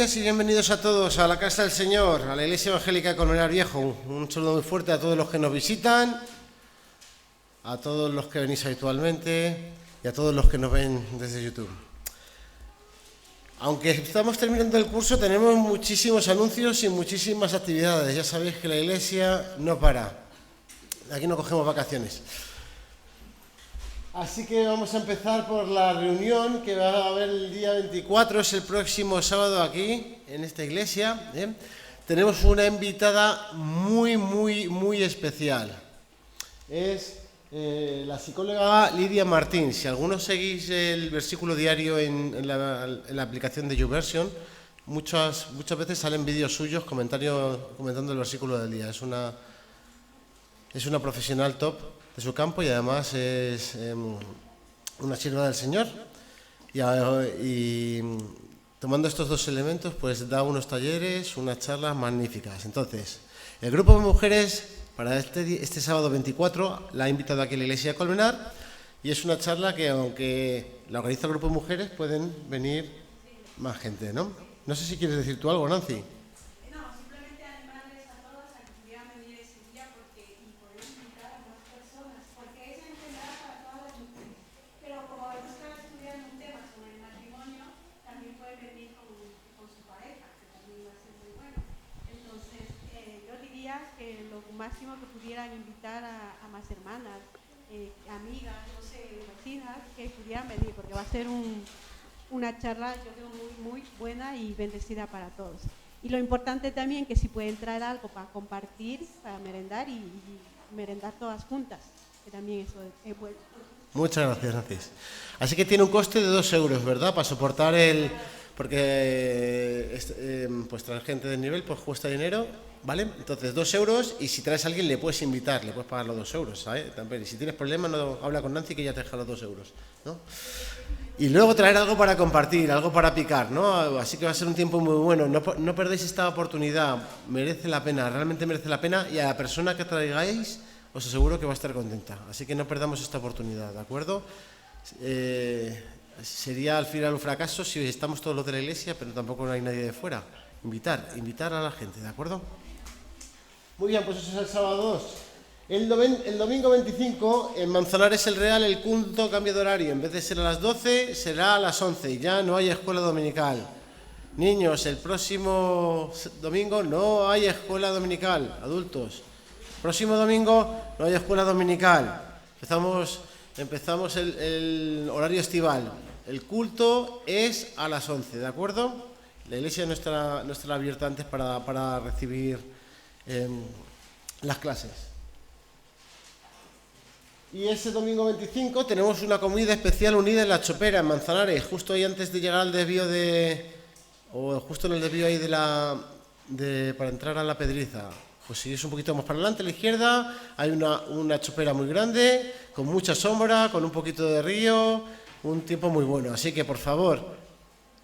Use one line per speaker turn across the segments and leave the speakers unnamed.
días y bienvenidos a todos a la Casa del Señor, a la Iglesia Evangélica de Colmenar Viejo. Un saludo muy fuerte a todos los que nos visitan, a todos los que venís habitualmente y a todos los que nos ven desde YouTube. Aunque estamos terminando el curso, tenemos muchísimos anuncios y muchísimas actividades. Ya sabéis que la Iglesia no para. Aquí no cogemos vacaciones. Así que vamos a empezar por la reunión que va a haber el día 24, es el próximo sábado aquí, en esta iglesia. Tenemos una invitada muy especial. Es la psicóloga Lidia Martín. Si algunos seguís el versículo diario en la aplicación de YouVersion, muchas veces salen vídeos suyos comentando el versículo del día. Es una profesional top de su campo y además es una sierva del Señor y tomando estos dos elementos pues da unos talleres, unas charlas magníficas. Entonces, el grupo de mujeres para este sábado 24 la ha invitado aquí a la iglesia de Colmenar y es una charla que aunque la organiza el grupo de mujeres pueden venir más gente, ¿no? No sé si quieres decir tú algo, Nancy.
Máximo que pudieran invitar a más hermanas, amigas, no sé, vecinas, que pudieran venir, porque va a ser una charla, yo creo, muy buena y bendecida para todos. Y lo importante también que si pueden traer algo para compartir, para merendar y merendar todas juntas, que también eso es bueno.
Muchas gracias, Nancy. Así que tiene un coste de 2 euros, ¿verdad? Para soportar porque pues traer gente de nivel pues cuesta dinero, ¿vale? Entonces 2 euros y si traes a alguien le puedes invitar, le puedes pagar los 2 euros, ¿sabes? También, y si tienes problemas no habla con Nancy que ya te deja los 2 euros, ¿no? Y luego traer algo para compartir, algo para picar, ¿no? Así que va a ser un tiempo muy bueno. No perdéis esta oportunidad, merece la pena, realmente merece la pena y a la persona que traigáis os aseguro que va a estar contenta. Así que no perdamos esta oportunidad, ¿de acuerdo? Sería al final un fracaso si estamos todos los de la iglesia, pero tampoco no hay nadie de fuera. Invitar a la gente, ¿de acuerdo? Muy bien, pues eso es el sábado 2. El domingo 25, en Manzanares el Real, el culto cambia de horario. En vez de ser a las 12, será a las 11 y ya no hay escuela dominical. Niños, el próximo domingo no hay escuela dominical. Adultos, próximo domingo no hay escuela dominical. Empezamos el horario estival. El culto es a las 11, ¿de acuerdo? La iglesia no estará abierta antes para recibir las clases. Y ese domingo 25 tenemos una comida especial unida en La Chopera, en Manzanares, justo ahí antes de llegar al desvío o justo en el desvío ahí para entrar a La Pedriza. Pues si es un poquito más para adelante, a la izquierda, hay una chopera muy grande, con mucha sombra, con un poquito de río, un tiempo muy bueno. Así que, por favor,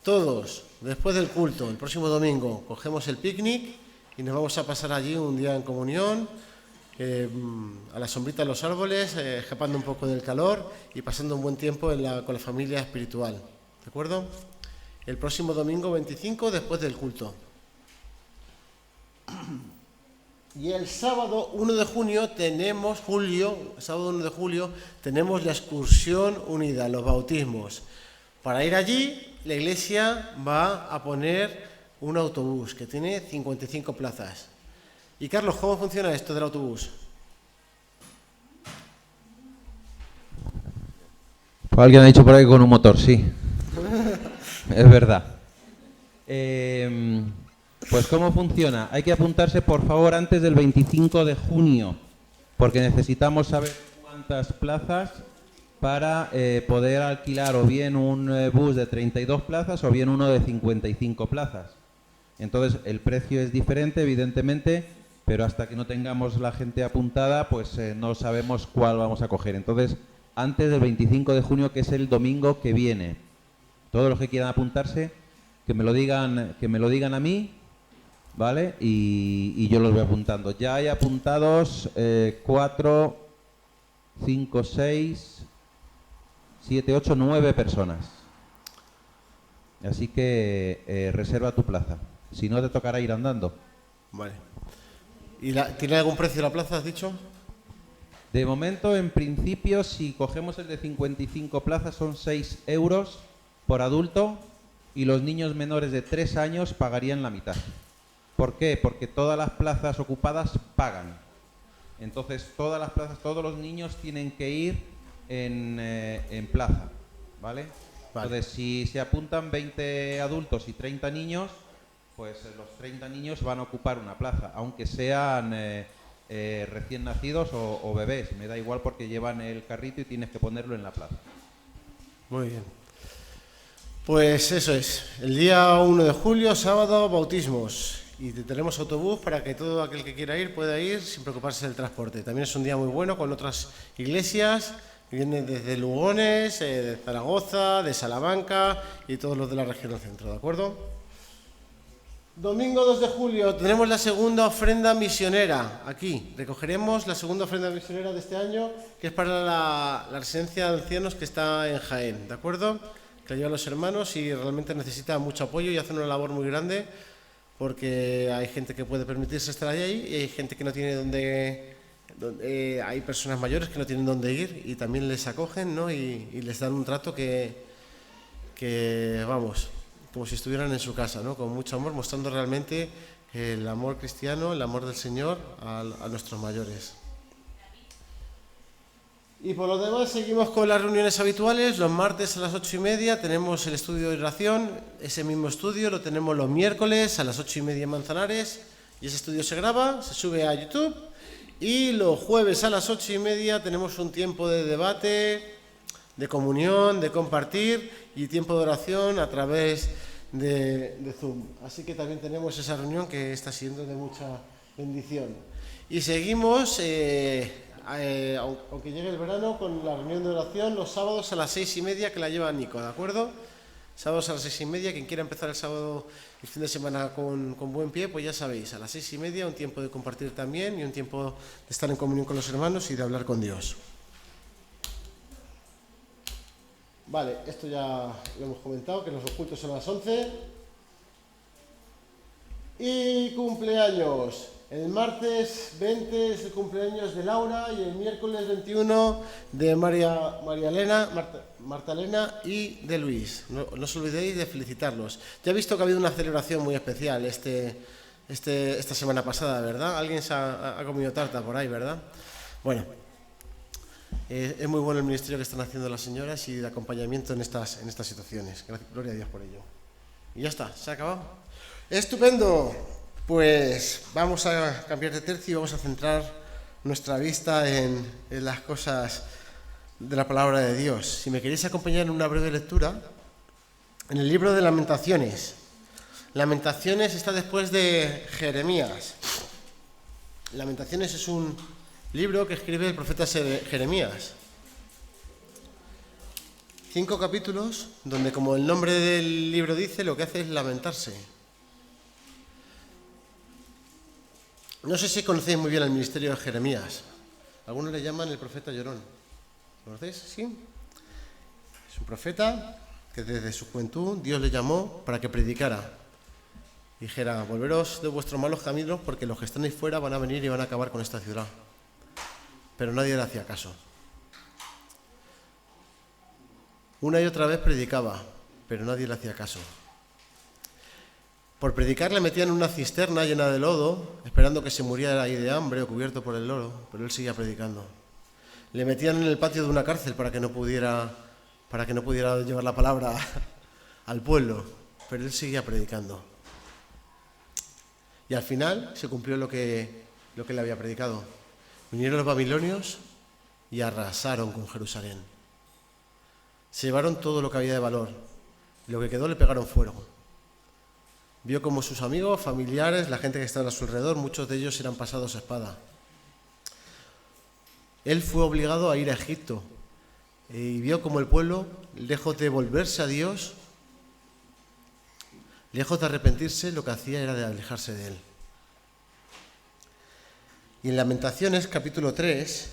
todos, después del culto, el próximo domingo, cogemos el picnic y nos vamos a pasar allí un día en comunión, a la sombrita de los árboles, escapando un poco del calor y pasando un buen tiempo con la familia espiritual. ¿De acuerdo? El próximo domingo 25, después del culto. Y el sábado 1 de julio tenemos la excursión unida, los bautismos. Para ir allí, la iglesia va a poner un autobús que tiene 55 plazas. Y Carlos, ¿cómo funciona esto del autobús?
Alguien ha dicho por ahí con un motor, sí. Es verdad. Pues ¿cómo funciona? Hay que apuntarse, por favor, antes del 25 de junio, porque necesitamos saber cuántas plazas para poder alquilar o bien un bus de 32 plazas o bien uno de 55 plazas. Entonces, el precio es diferente, evidentemente, pero hasta que no tengamos la gente apuntada, pues no sabemos cuál vamos a coger. Entonces, antes del 25 de junio, que es el domingo que viene, todos los que quieran apuntarse, que me lo digan a mí, ¿vale? Y yo los voy apuntando. Ya hay apuntados 4, 5, 6, 7, 8, 9 personas. Así que reserva tu plaza. Si no, te tocará ir andando.
Vale. ¿Y tiene algún precio la plaza, has dicho?
De momento, en principio, si cogemos el de 55 plazas, son 6 euros por adulto y los niños menores de 3 años pagarían la mitad. ¿Por qué? Porque todas las plazas ocupadas pagan. Entonces, todas las plazas, todos los niños tienen que ir en plaza, ¿vale? Entonces, si se apuntan 20 adultos y 30 niños, pues los 30 niños van a ocupar una plaza, aunque sean recién nacidos o bebés. Me da igual porque llevan el carrito y tienes que ponerlo en la plaza.
Muy bien. Pues eso es. El día 1 de julio, sábado, bautismos. Y tenemos autobús para que todo aquel que quiera ir pueda ir sin preocuparse del transporte. También es un día muy bueno con otras iglesias. Vienen desde Lugones, de Zaragoza, de Salamanca y todos los de la región del centro, ¿de acuerdo? Domingo 2 de julio tenemos la segunda ofrenda misionera aquí. Recogeremos la segunda ofrenda misionera de este año, que es para la residencia de ancianos que está en Jaén, ¿de acuerdo? Que la llevan los hermanos y realmente necesita mucho apoyo y hacen una labor muy grande porque hay gente que puede permitirse estar ahí y hay gente que no tiene hay personas mayores que no tienen dónde ir y también les acogen, ¿no? Y les dan un trato que vamos, como si estuvieran en su casa, ¿no? Con mucho amor, mostrando realmente el amor cristiano, el amor del Señor a nuestros mayores. Y por lo demás seguimos con las reuniones habituales. Los martes a las 8:30 tenemos el estudio de oración. Ese mismo estudio lo tenemos los miércoles a las 8:30 en Manzanares. Y ese estudio se graba, se sube a YouTube. Y los jueves a las 8:30 tenemos un tiempo de debate, de comunión, de compartir y tiempo de oración a través de Zoom. Así que también tenemos esa reunión que está siendo de mucha bendición. Y seguimos, aunque llegue el verano, con la reunión de oración los sábados a las 6:30 que la lleva Nico, ¿de acuerdo? Sábados a las 6:30, quien quiera empezar el sábado, el fin de semana con buen pie, pues ya sabéis, a las 6:30 un tiempo de compartir también y un tiempo de estar en comunión con los hermanos y de hablar con Dios. Vale, esto ya lo hemos comentado, que los ocultos son a las 11. Y cumpleaños. El martes 20 es el cumpleaños de Laura y el miércoles 21 de Marta Elena y de Luis. No os olvidéis de felicitarlos. Ya he visto que ha habido una celebración muy especial esta semana pasada, ¿verdad? Alguien se ha comido tarta por ahí, ¿verdad? Bueno, es muy bueno el ministerio que están haciendo las señoras y de acompañamiento en estas situaciones. Gloria a Dios por ello. Y ya está, se ha acabado. ¡Estupendo! Pues vamos a cambiar de tercio y vamos a centrar nuestra vista en las cosas de la palabra de Dios. Si me queréis acompañar en una breve lectura, en el libro de Lamentaciones. Lamentaciones está después de Jeremías. Lamentaciones es un libro que escribe el profeta Jeremías. 5 capítulos donde, como el nombre del libro dice, lo que hace es lamentarse. No sé si conocéis muy bien el ministerio de Jeremías. Algunos le llaman el profeta llorón. ¿Lo conocéis? Sí. Es un profeta que desde su juventud Dios le llamó para que predicara. Dijera, volveros de vuestros malos caminos porque los que están ahí fuera van a venir y van a acabar con esta ciudad. Pero nadie le hacía caso. Una y otra vez predicaba, pero nadie le hacía caso. Por predicar le metían en una cisterna llena de lodo, esperando que se muriera ahí de hambre o cubierto por el lodo, pero él seguía predicando. Le metían en el patio de una cárcel para que no pudiera llevar la palabra al pueblo, pero él seguía predicando. Y al final se cumplió lo que él había predicado. Vinieron los babilonios y arrasaron con Jerusalén. Se llevaron todo lo que había de valor. Y lo que quedó le pegaron fuego. Vio como sus amigos, familiares, la gente que estaba a su alrededor, muchos de ellos eran pasados a espada. Él fue obligado a ir a Egipto y vio como el pueblo, lejos de volverse a Dios, lejos de arrepentirse, lo que hacía era de alejarse de él. Y en Lamentaciones, capítulo 3,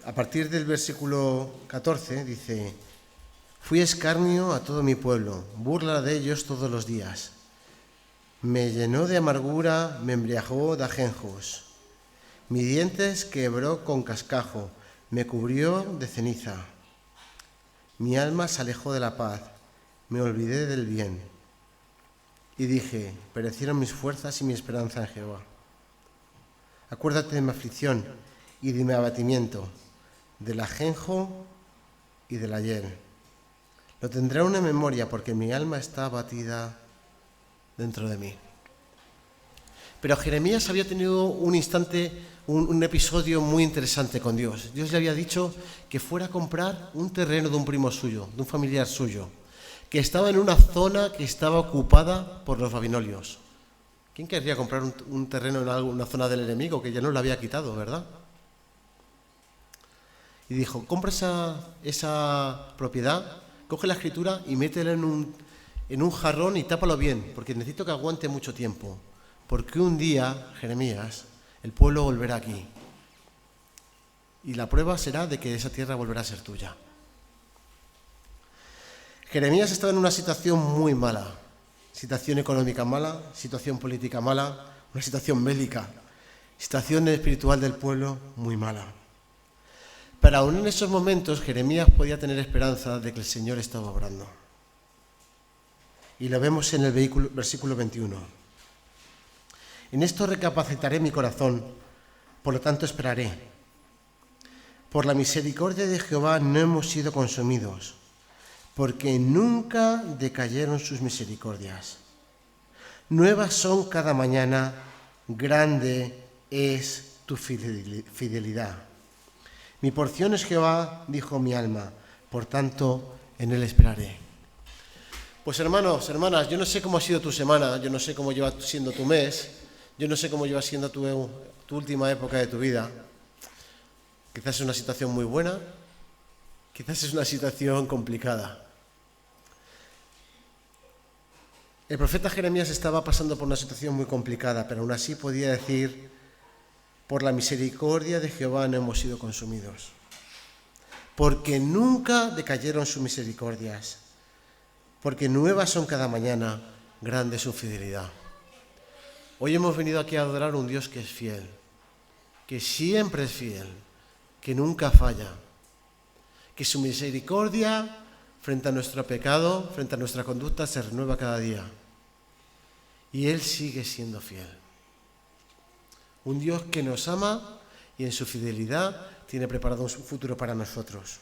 a partir del versículo 14 dice: fui escarnio a todo mi pueblo, burla de ellos todos los días. Me llenó de amargura, me embriagó de ajenjos. Mis dientes quebró con cascajo, me cubrió de ceniza. Mi alma se alejó de la paz, me olvidé del bien. Y dije: perecieron mis fuerzas y mi esperanza en Jehová. Acuérdate de mi aflicción y de mi abatimiento, del ajenjo y del ayer. Lo tendré aún en memoria, porque mi alma está abatida dentro de mí. Pero Jeremías había tenido un instante, un episodio muy interesante con Dios. Dios le había dicho que fuera a comprar un terreno de un primo suyo, de un familiar suyo, que estaba en una zona que estaba ocupada por los babilonios. ¿Quién querría comprar un terreno en una zona del enemigo que ya no lo había quitado, verdad? Y dijo: compra esa propiedad, coge la escritura y métela en un jarrón y tápalo bien, porque necesito que aguante mucho tiempo. Porque un día, Jeremías, el pueblo volverá aquí. Y la prueba será de que esa tierra volverá a ser tuya. Jeremías estaba en una situación muy mala. Situación económica mala, situación política mala, una situación bélica, situación espiritual del pueblo muy mala. Pero aún en esos momentos Jeremías podía tener esperanza de que el Señor estaba obrando. Y lo vemos en el versículo 21. En esto recapacitaré mi corazón, por lo tanto esperaré. Por la misericordia de Jehová no hemos sido consumidos, porque nunca decayeron sus misericordias. Nuevas son cada mañana, grande es tu fidelidad. Mi porción es Jehová, dijo mi alma, por tanto en él esperaré. Pues hermanos, hermanas, yo no sé cómo ha sido tu semana, yo no sé cómo lleva siendo tu mes, yo no sé cómo lleva siendo tu última época de tu vida. Quizás es una situación muy buena, quizás es una situación complicada. El profeta Jeremías estaba pasando por una situación muy complicada, pero aún así podía decir: por la misericordia de Jehová no hemos sido consumidos, porque nunca decayeron sus misericordias, porque nuevas son cada mañana, grande es su fidelidad. Hoy hemos venido aquí a adorar a un Dios que es fiel, que siempre es fiel, que nunca falla, que su misericordia frente a nuestro pecado, frente a nuestra conducta, se renueva cada día. Y Él sigue siendo fiel. Un Dios que nos ama y en su fidelidad tiene preparado un futuro para nosotros.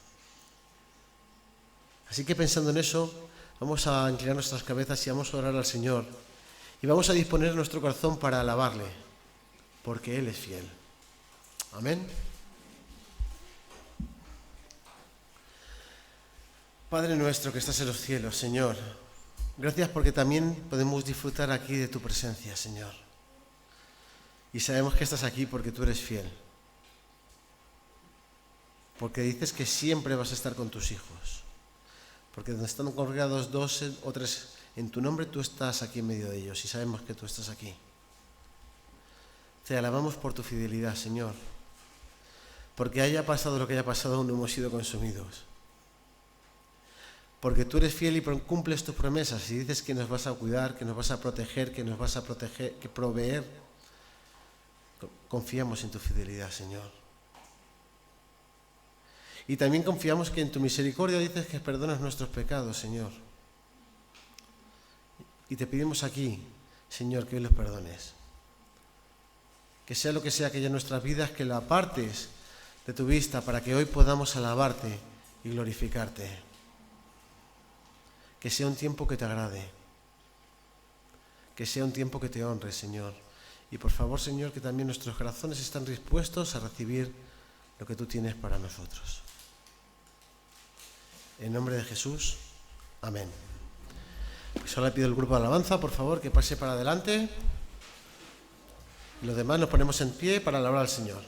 Así que pensando en eso, vamos a inclinar nuestras cabezas y vamos a orar al Señor. Y vamos a disponer nuestro corazón para alabarle, porque Él es fiel. Amén. Padre nuestro que estás en los cielos, Señor, gracias porque también podemos disfrutar aquí de tu presencia, Señor. Y sabemos que estás aquí porque tú eres fiel. Porque dices que siempre vas a estar con tus hijos. Porque donde están congregados 2 o 3 en tu nombre, tú estás aquí en medio de ellos y sabemos que tú estás aquí. Te alabamos por tu fidelidad, Señor. Porque haya pasado lo que haya pasado, aún no hemos sido consumidos. Porque tú eres fiel y cumples tus promesas y dices que nos vas a cuidar, que nos vas a proteger, que proveer. Confiamos en tu fidelidad, Señor. Y también confiamos que en tu misericordia dices que perdonas nuestros pecados, Señor. Y te pedimos aquí, Señor, que hoy los perdones. Que sea lo que sea que haya en nuestras vidas, que lo apartes de tu vista para que hoy podamos alabarte y glorificarte. Que sea un tiempo que te agrade. Que sea un tiempo que te honre, Señor. Y por favor, Señor, que también nuestros corazones están dispuestos a recibir lo que tú tienes para nosotros. En nombre de Jesús, amén. Pues ahora pido al grupo de alabanza, por favor, que pase para adelante. Y los demás nos ponemos en pie para alabar al Señor.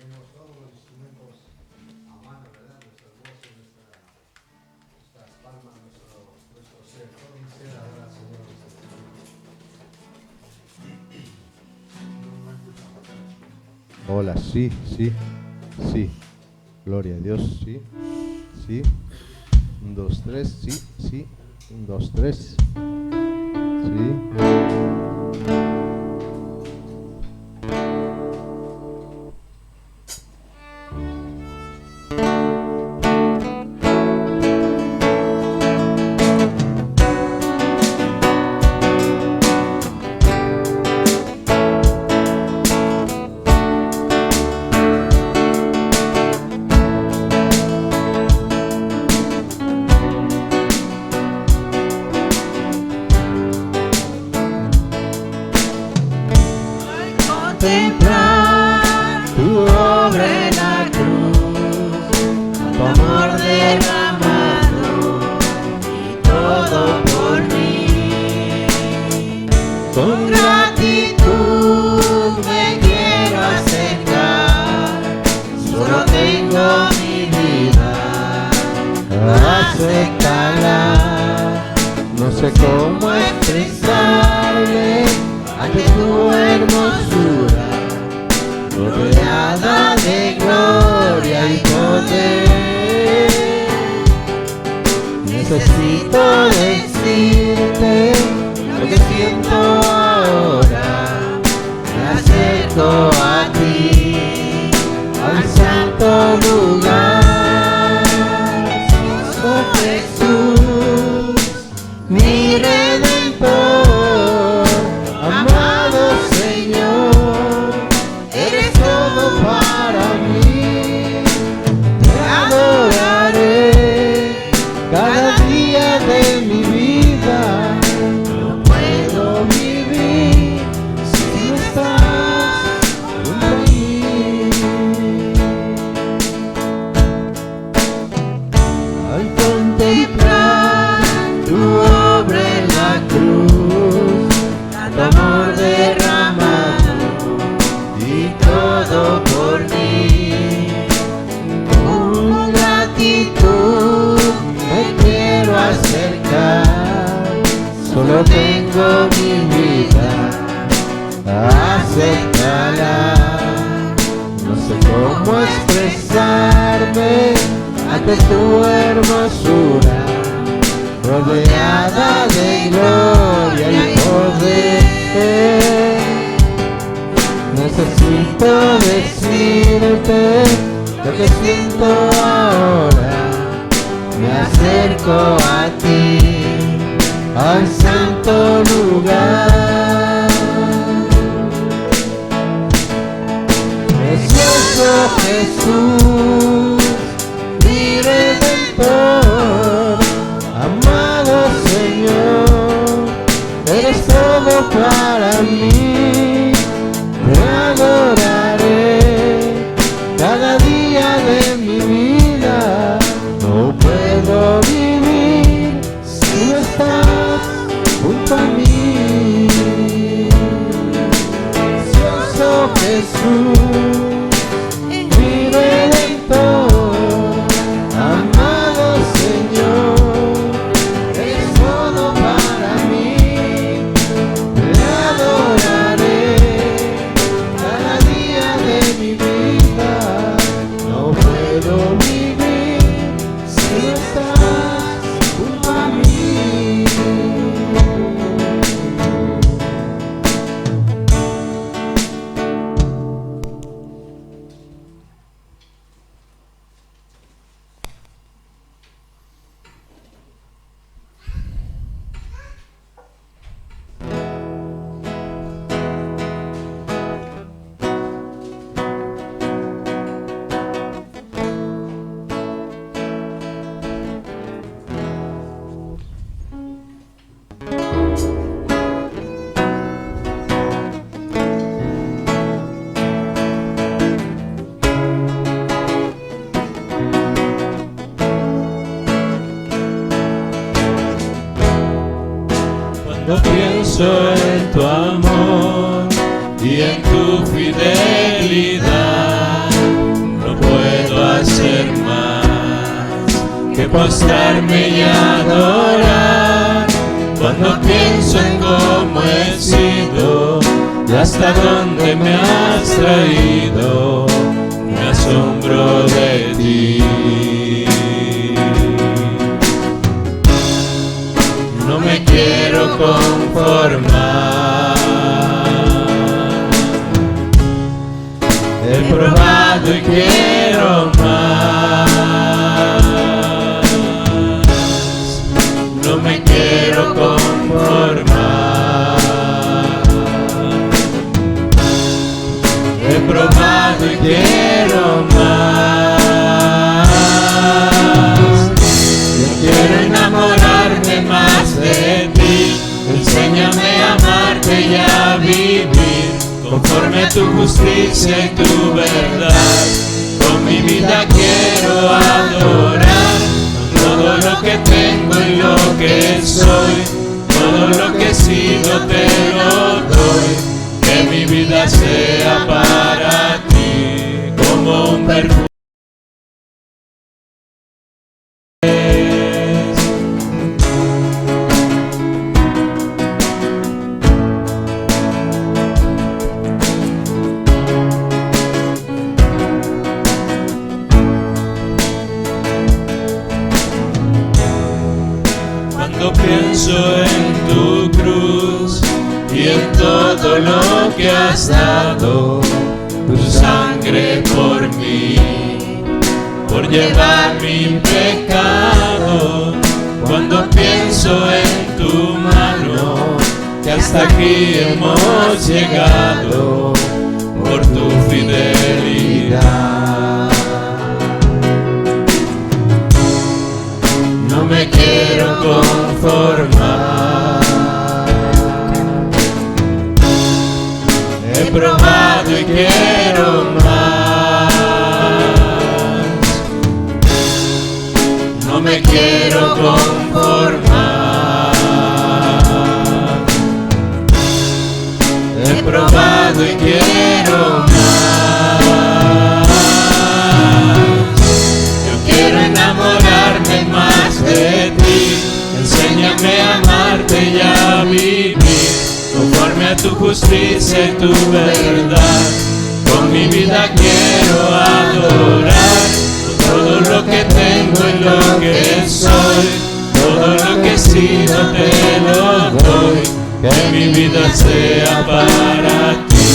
tenemos todos los instrumentos a mano, ¿verdad? Nuestras voces, nuestras palmas, nuestro ser, todo mi ser adora al Señor. Hola, sí, sí, sí. Gloria a Dios, sí, sí. 1, 2, 3, sí, sí. 1, 2, 3. Sí.
Contemplar tu obra en la cruz, tu amor derramado y todo por mí. Con gratitud me quiero acercar, solo tengo mi vida, acéptala.
No sé cómo expresarle ante tu hermosura,
rodeada de gloria y poder. Necesito decirte lo que siento ahora. Me acerco a ti, al santo lugar. Oh Jesús, mi Redentor, amado Señor, eres todo para mí. Te adoraré cada día de mi vida. No puedo vivir si no estás junto a mí. Al contemplar tu obra en la cruz, tanto amor derramado y todo por mí. Con gratitud me quiero acercar, solo tengo mi vida, acéptala. No sé cómo expresarme ante tu hermosura, rodeada de gloria y poder. Necesito decirte lo que siento ahora. Me acerco a ti, al santo lugar. Precioso Jesús, mi Redentor, amado Señor, eres todo para mí. Te adoraré cada día de mi vida. No puedo vivir si no estás junto a mí. Precioso Jesús, mi Redentor, amado Señor, eres todo para mí. Te adoraré cada día de mi vida. No puedo vivir si no estás junto a mí. Cuando pienso en tu amor y en tu fidelidad, que postrarme y adorar. Cuando pienso en cómo he sido y hasta dónde me has traído, me asombro de ti. No me quiero conformar. He probado y quiero más. No me quiero conformar. He probado y quiero más. Yo quiero enamorarme más de ti. Enséñame a amarte y a vivir conforme a tu justicia y tu verdad. Con mi vida quiero adorar todo lo que tengo y lo que soy. Todo lo que he sido te lo doy. Que mi vida sea para ti como un perfume. Cuando pienso en tu cruz y en todo lo que has dado, tu sangre por mí, por llevar mi pecado. Cuando pienso en tu mano, que hasta aquí hemos llegado por tu fidelidad. No me quiero conformar. He probado y quiero más. No me quiero conformar. He probado y quiero más. Yo quiero enamorarme más de ti. Enséñame a amarte y a vivir conforme a tu justicia y tu verdad. Con mi vida quiero adorar todo lo que tengo y lo que soy. Todo lo que he sido te lo doy. Que mi vida sea para ti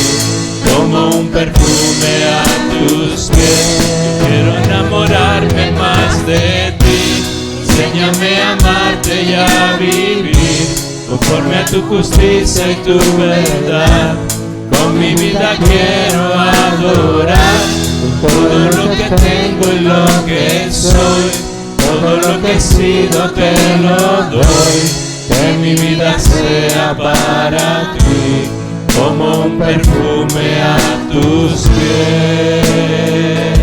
como un perfume a tus pies. Quiero enamorarme más de ti. Enséñame a amarte y a vivir conforme a tu justicia y tu verdad. Con mi vida quiero adorar todo lo que tengo y lo que soy. Todo lo que he sido te lo doy. Que mi vida sea para ti como un perfume a tus pies.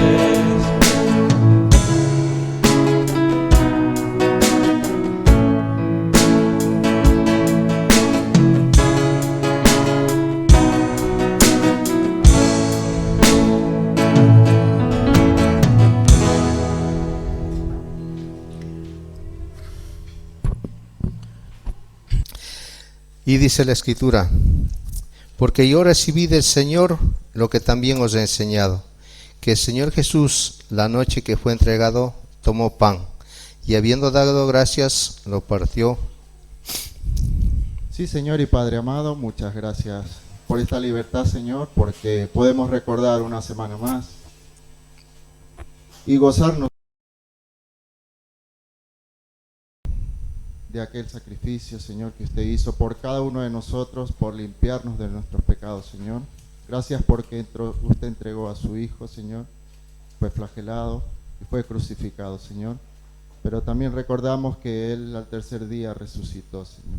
Y dice la Escritura: porque yo recibí del Señor lo que también os he enseñado, que el Señor Jesús, la noche que fue entregado, tomó pan, y habiendo dado gracias, lo partió.
Sí, Señor y Padre amado, muchas gracias por esta libertad, Señor, porque podemos recordar una semana más y gozarnos de aquel sacrificio, Señor, que usted hizo por cada uno de nosotros, por limpiarnos de nuestros pecados, Señor. Gracias porque usted entregó a su Hijo, Señor, fue flagelado y fue crucificado, Señor. Pero también recordamos que Él al tercer día resucitó, Señor.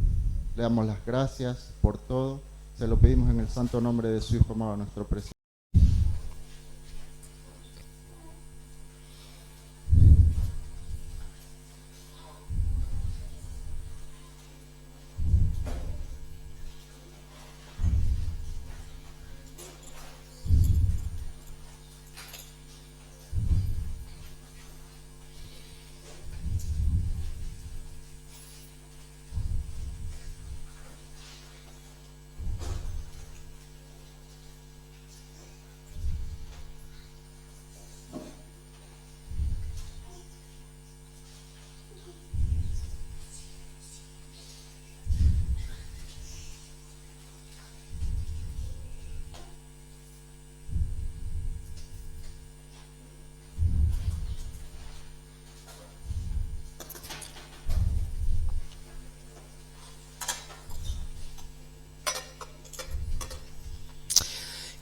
Le damos las gracias por todo. Se lo pedimos en el santo nombre de su Hijo amado, nuestro presidente.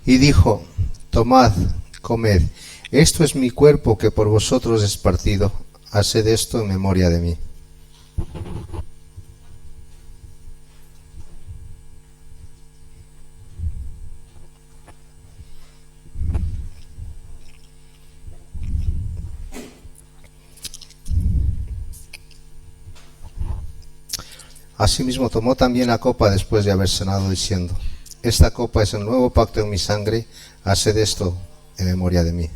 Y dijo, tomad, comed, esto es mi cuerpo que por vosotros es partido, haced esto en memoria de mí. Asimismo tomó también la copa después de haber cenado, diciendo, esta copa es el nuevo pacto en mi sangre, haced esto en memoria de mí.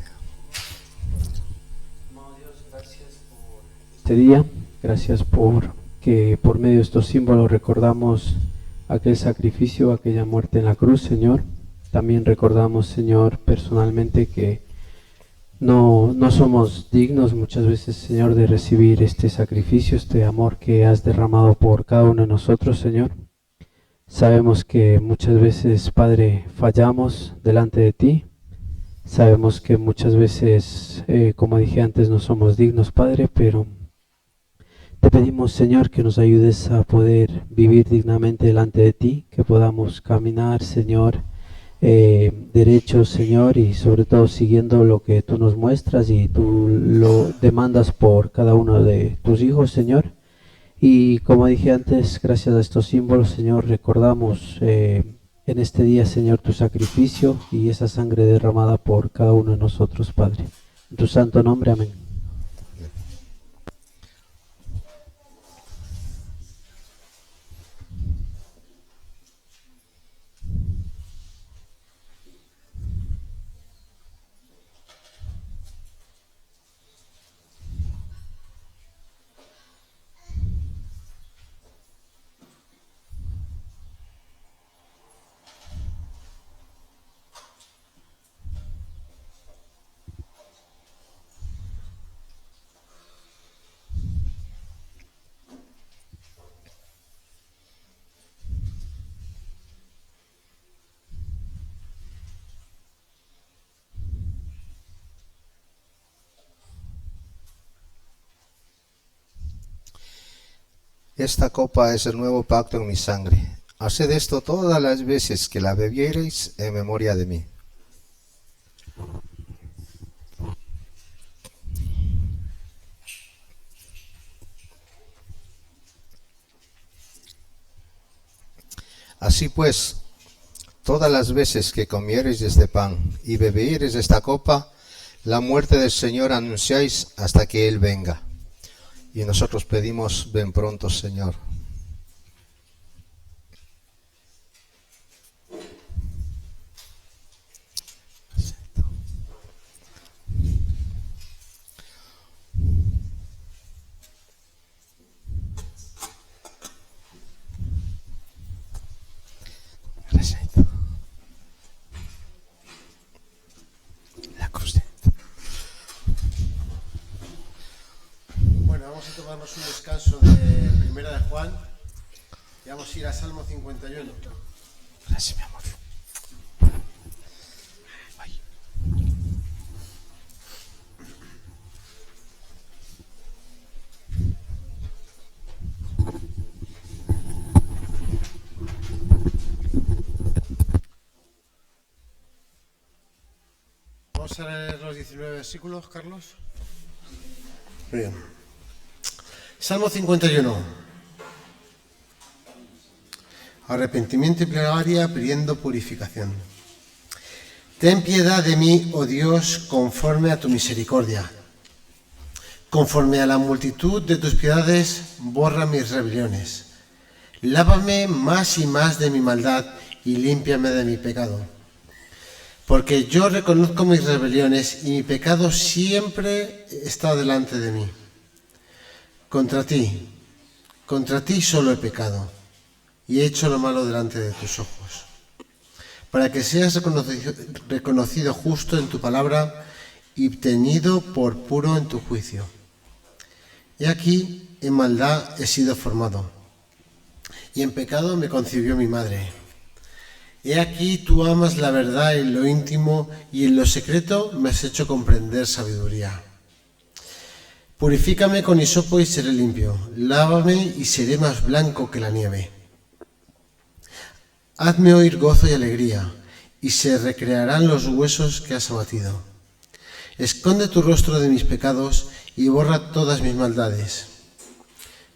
Este día, gracias por que por medio de estos símbolos recordamos aquel sacrificio, aquella muerte en la cruz, Señor. También recordamos, Señor, personalmente que no somos dignos muchas veces, Señor, de recibir este sacrificio, este amor que has derramado por cada uno de nosotros, Señor. Sabemos que muchas veces, Padre, fallamos delante de ti. Sabemos que muchas veces, como dije antes, no somos dignos, Padre, pero te pedimos, Señor, que nos ayudes a poder vivir dignamente delante de ti, que podamos caminar, Señor, derechos, Señor, y sobre todo siguiendo lo que tú nos muestras y tú lo demandas por cada uno de tus hijos, Señor. Y como dije antes, gracias a estos símbolos, Señor, recordamos en este día, Señor, tu sacrificio y esa sangre derramada por cada uno de nosotros, Padre. En tu santo nombre, amén.
Esta copa es el nuevo pacto en mi sangre. Haced esto todas las veces que la bebiereis en memoria de mí. Así pues, todas las veces que comiereis de este pan y bebiereis de esta copa, la muerte del Señor anunciáis hasta que Él venga. Y nosotros pedimos, ven pronto, Señor. La cruz de...
Bueno, vamos a tomarnos un descanso de Primera de Juan y vamos a ir a Salmo 51.
Gracias, mi amor. Ay.
Vamos a leer los 19 versículos, Carlos. Muy bien. Salmo 51. Arrepentimiento y plegaria pidiendo purificación. Ten piedad de mí, oh Dios, conforme a tu misericordia. Conforme a la multitud de tus piedades, borra mis rebeliones. Lávame más y más de mi maldad y límpiame de mi pecado. Porque yo reconozco mis rebeliones y mi pecado siempre está delante de mí. Contra ti solo he pecado y he hecho lo malo delante de tus ojos, para que seas reconocido justo en tu palabra y tenido por puro en tu juicio. He aquí, en maldad he sido formado, y en pecado me concibió mi madre. He aquí, tú amas la verdad en lo íntimo, y en lo secreto me has hecho comprender sabiduría. Purifícame con hisopo y seré limpio, lávame y seré más blanco que la nieve. Hazme oír gozo y alegría, y se recrearán los huesos que has abatido. Esconde tu rostro de mis pecados y borra todas mis maldades.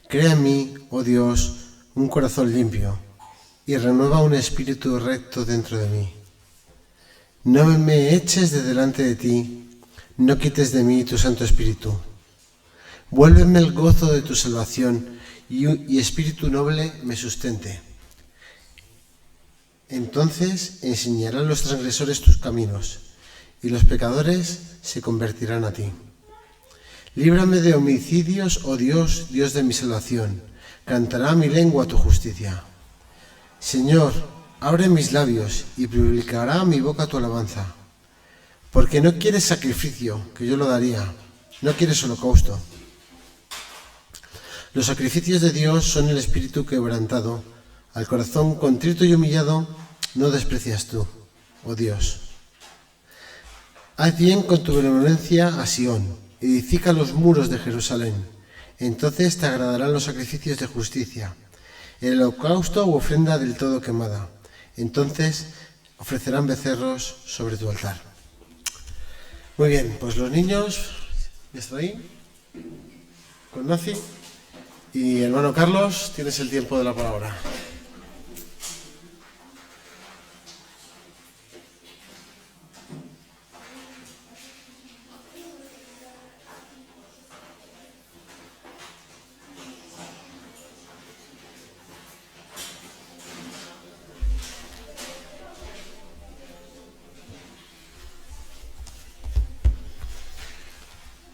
Crea en mí, oh Dios, un corazón limpio y renueva un espíritu recto dentro de mí. No me eches de delante de ti, no quites de mí tu Santo Espíritu. Vuélveme el gozo de tu salvación y espíritu noble me sustente. Entonces enseñarán los transgresores tus caminos y los pecadores se convertirán a ti. Líbrame de homicidios, oh Dios, Dios de mi salvación. Cantará mi lengua tu justicia. Señor, abre mis labios y publicará mi boca tu alabanza. Porque no quieres sacrificio, que yo lo daría. No quieres holocausto. Los sacrificios de Dios son el espíritu quebrantado. Al corazón contrito y humillado no desprecias tú, oh Dios. Haz bien con tu benevolencia a Sión, edifica los muros de Jerusalén. Entonces te agradarán los sacrificios de justicia, el holocausto u ofrenda del todo quemada. Entonces ofrecerán becerros sobre tu altar. Muy bien, pues los niños, ya están ahí, con Nazi. Y hermano Carlos, tienes el tiempo de la palabra.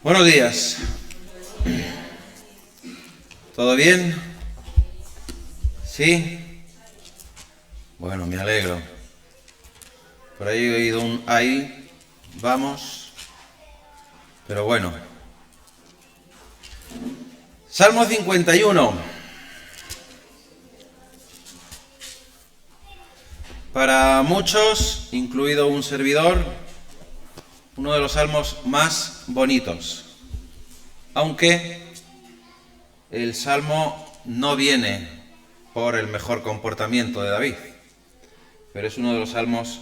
Buenos días. ¿Todo bien? ¿Sí? Bueno, me alegro. Por ahí he oído un ahí, vamos. Pero bueno. Salmo 51. Para muchos, incluido un servidor, uno de los salmos más bonitos. Aunque el salmo no viene por el mejor comportamiento de David, pero es uno de los salmos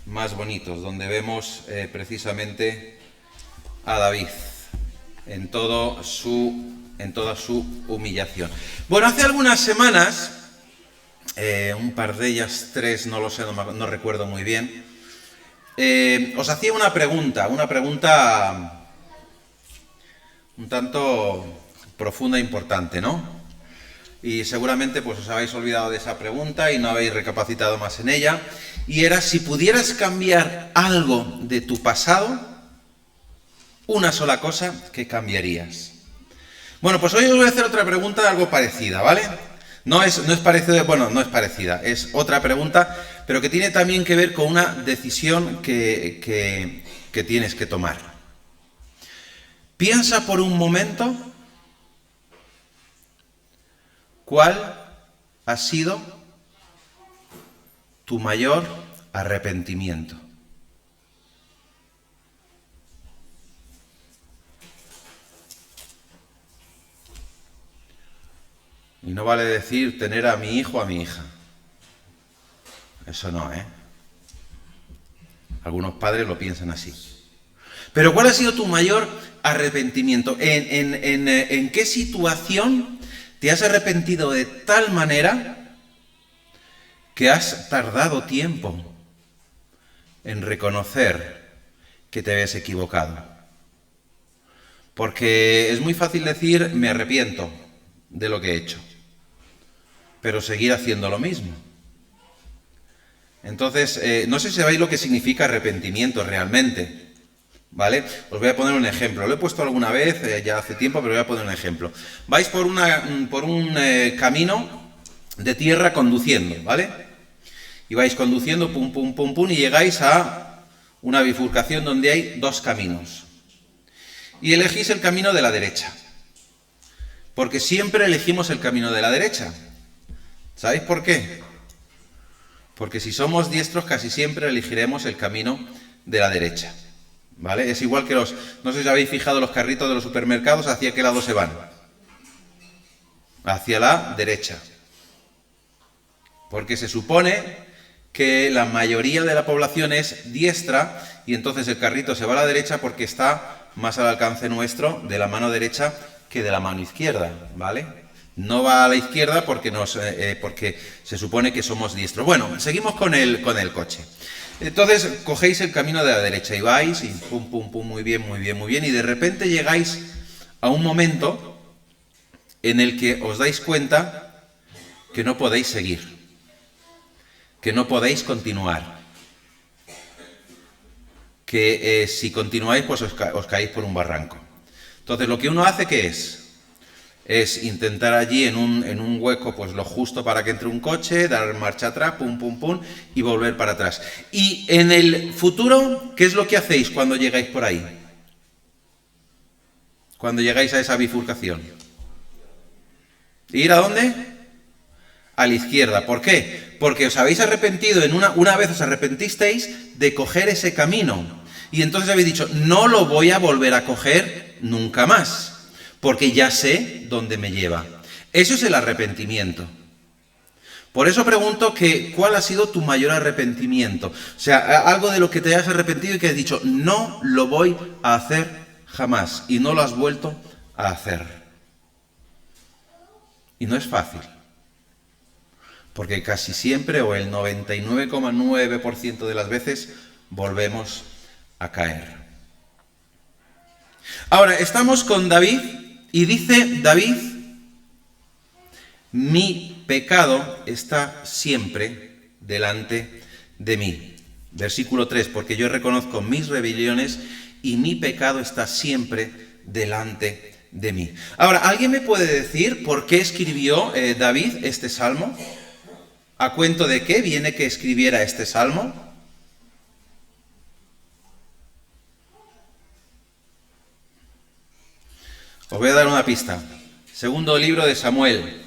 más bonitos, donde vemos precisamente a David en toda su humillación. Bueno, hace algunas semanas, un par de ellas, 3, no lo sé, no recuerdo muy bien, os hacía una pregunta un tanto profunda e importante, ¿no? Y seguramente pues os habéis olvidado de esa pregunta y no habéis recapacitado más en ella. Y era, si pudieras cambiar algo de tu pasado, una sola cosa, ¿qué cambiarías? Bueno, pues hoy os voy a hacer otra pregunta algo parecida, ¿vale? No es parecida, es otra pregunta, pero que tiene también que ver con una decisión que tienes que tomar. Piensa por un momento cuál ha sido tu mayor arrepentimiento. Y no vale decir tener a mi hijo o a mi hija. Eso no, ¿eh? Algunos padres lo piensan así. Pero ¿cuál ha sido tu mayor arrepentimiento? ¿En qué situación te has arrepentido de tal manera que has tardado tiempo en reconocer que te habías equivocado? Porque es muy fácil decir, me arrepiento de lo que he hecho, pero seguir haciendo lo mismo. Entonces, no sé si sabéis lo que significa arrepentimiento realmente, ¿vale? Os voy a poner un ejemplo. Lo he puesto alguna vez, ya hace tiempo, pero voy a poner un ejemplo. Vais por un camino de tierra conduciendo, ¿vale? Y vais conduciendo, pum, pum, pum, pum, y llegáis a una bifurcación donde hay 2 caminos. Y elegís el camino de la derecha. Porque siempre elegimos el camino de la derecha. ¿Sabéis por qué? Porque si somos diestros casi siempre elegiremos el camino de la derecha, ¿vale? Es igual que no sé si habéis fijado los carritos de los supermercados, ¿hacia qué lado se van? Hacia la derecha. Porque se supone que la mayoría de la población es diestra y entonces el carrito se va a la derecha porque está más al alcance nuestro de la mano derecha que de la mano izquierda, ¿vale? No va a la izquierda porque se supone que somos diestros. Bueno, seguimos con el coche. Entonces cogéis el camino de la derecha y vais y pum, pum, pum, muy bien, muy bien, muy bien. Y de repente llegáis a un momento en el que os dais cuenta que no podéis seguir, que no podéis continuar, que si continuáis pues os caéis por un barranco. Entonces lo que uno hace, ¿qué es intentar allí en un hueco pues lo justo para que entre un coche, dar marcha atrás, pum, pum, pum, y volver para atrás. Y en el futuro, ¿qué es lo que hacéis cuando llegáis por ahí? Cuando llegáis a esa bifurcación. ¿Ir a dónde? A la izquierda. ¿Por qué? Porque os habéis arrepentido, una vez os arrepentisteis de coger ese camino. Y entonces habéis dicho, no lo voy a volver a coger nunca más, porque ya sé dónde me lleva. Eso es el arrepentimiento. Por eso pregunto que, ¿cuál ha sido tu mayor arrepentimiento? O sea, algo de lo que te hayas arrepentido y que has dicho, no lo voy a hacer jamás, y no lo has vuelto a hacer. Y no es fácil, porque casi siempre, o el 99,9% de las veces, volvemos a caer. Ahora, estamos con David, y dice David, mi pecado está siempre delante de mí. Versículo 3, porque yo reconozco mis rebeliones y mi pecado está siempre delante de mí. Ahora, ¿alguien me puede decir por qué escribió David este salmo? ¿A cuento de qué viene que escribiera este salmo? Os voy a dar una pista. Segundo libro de Samuel,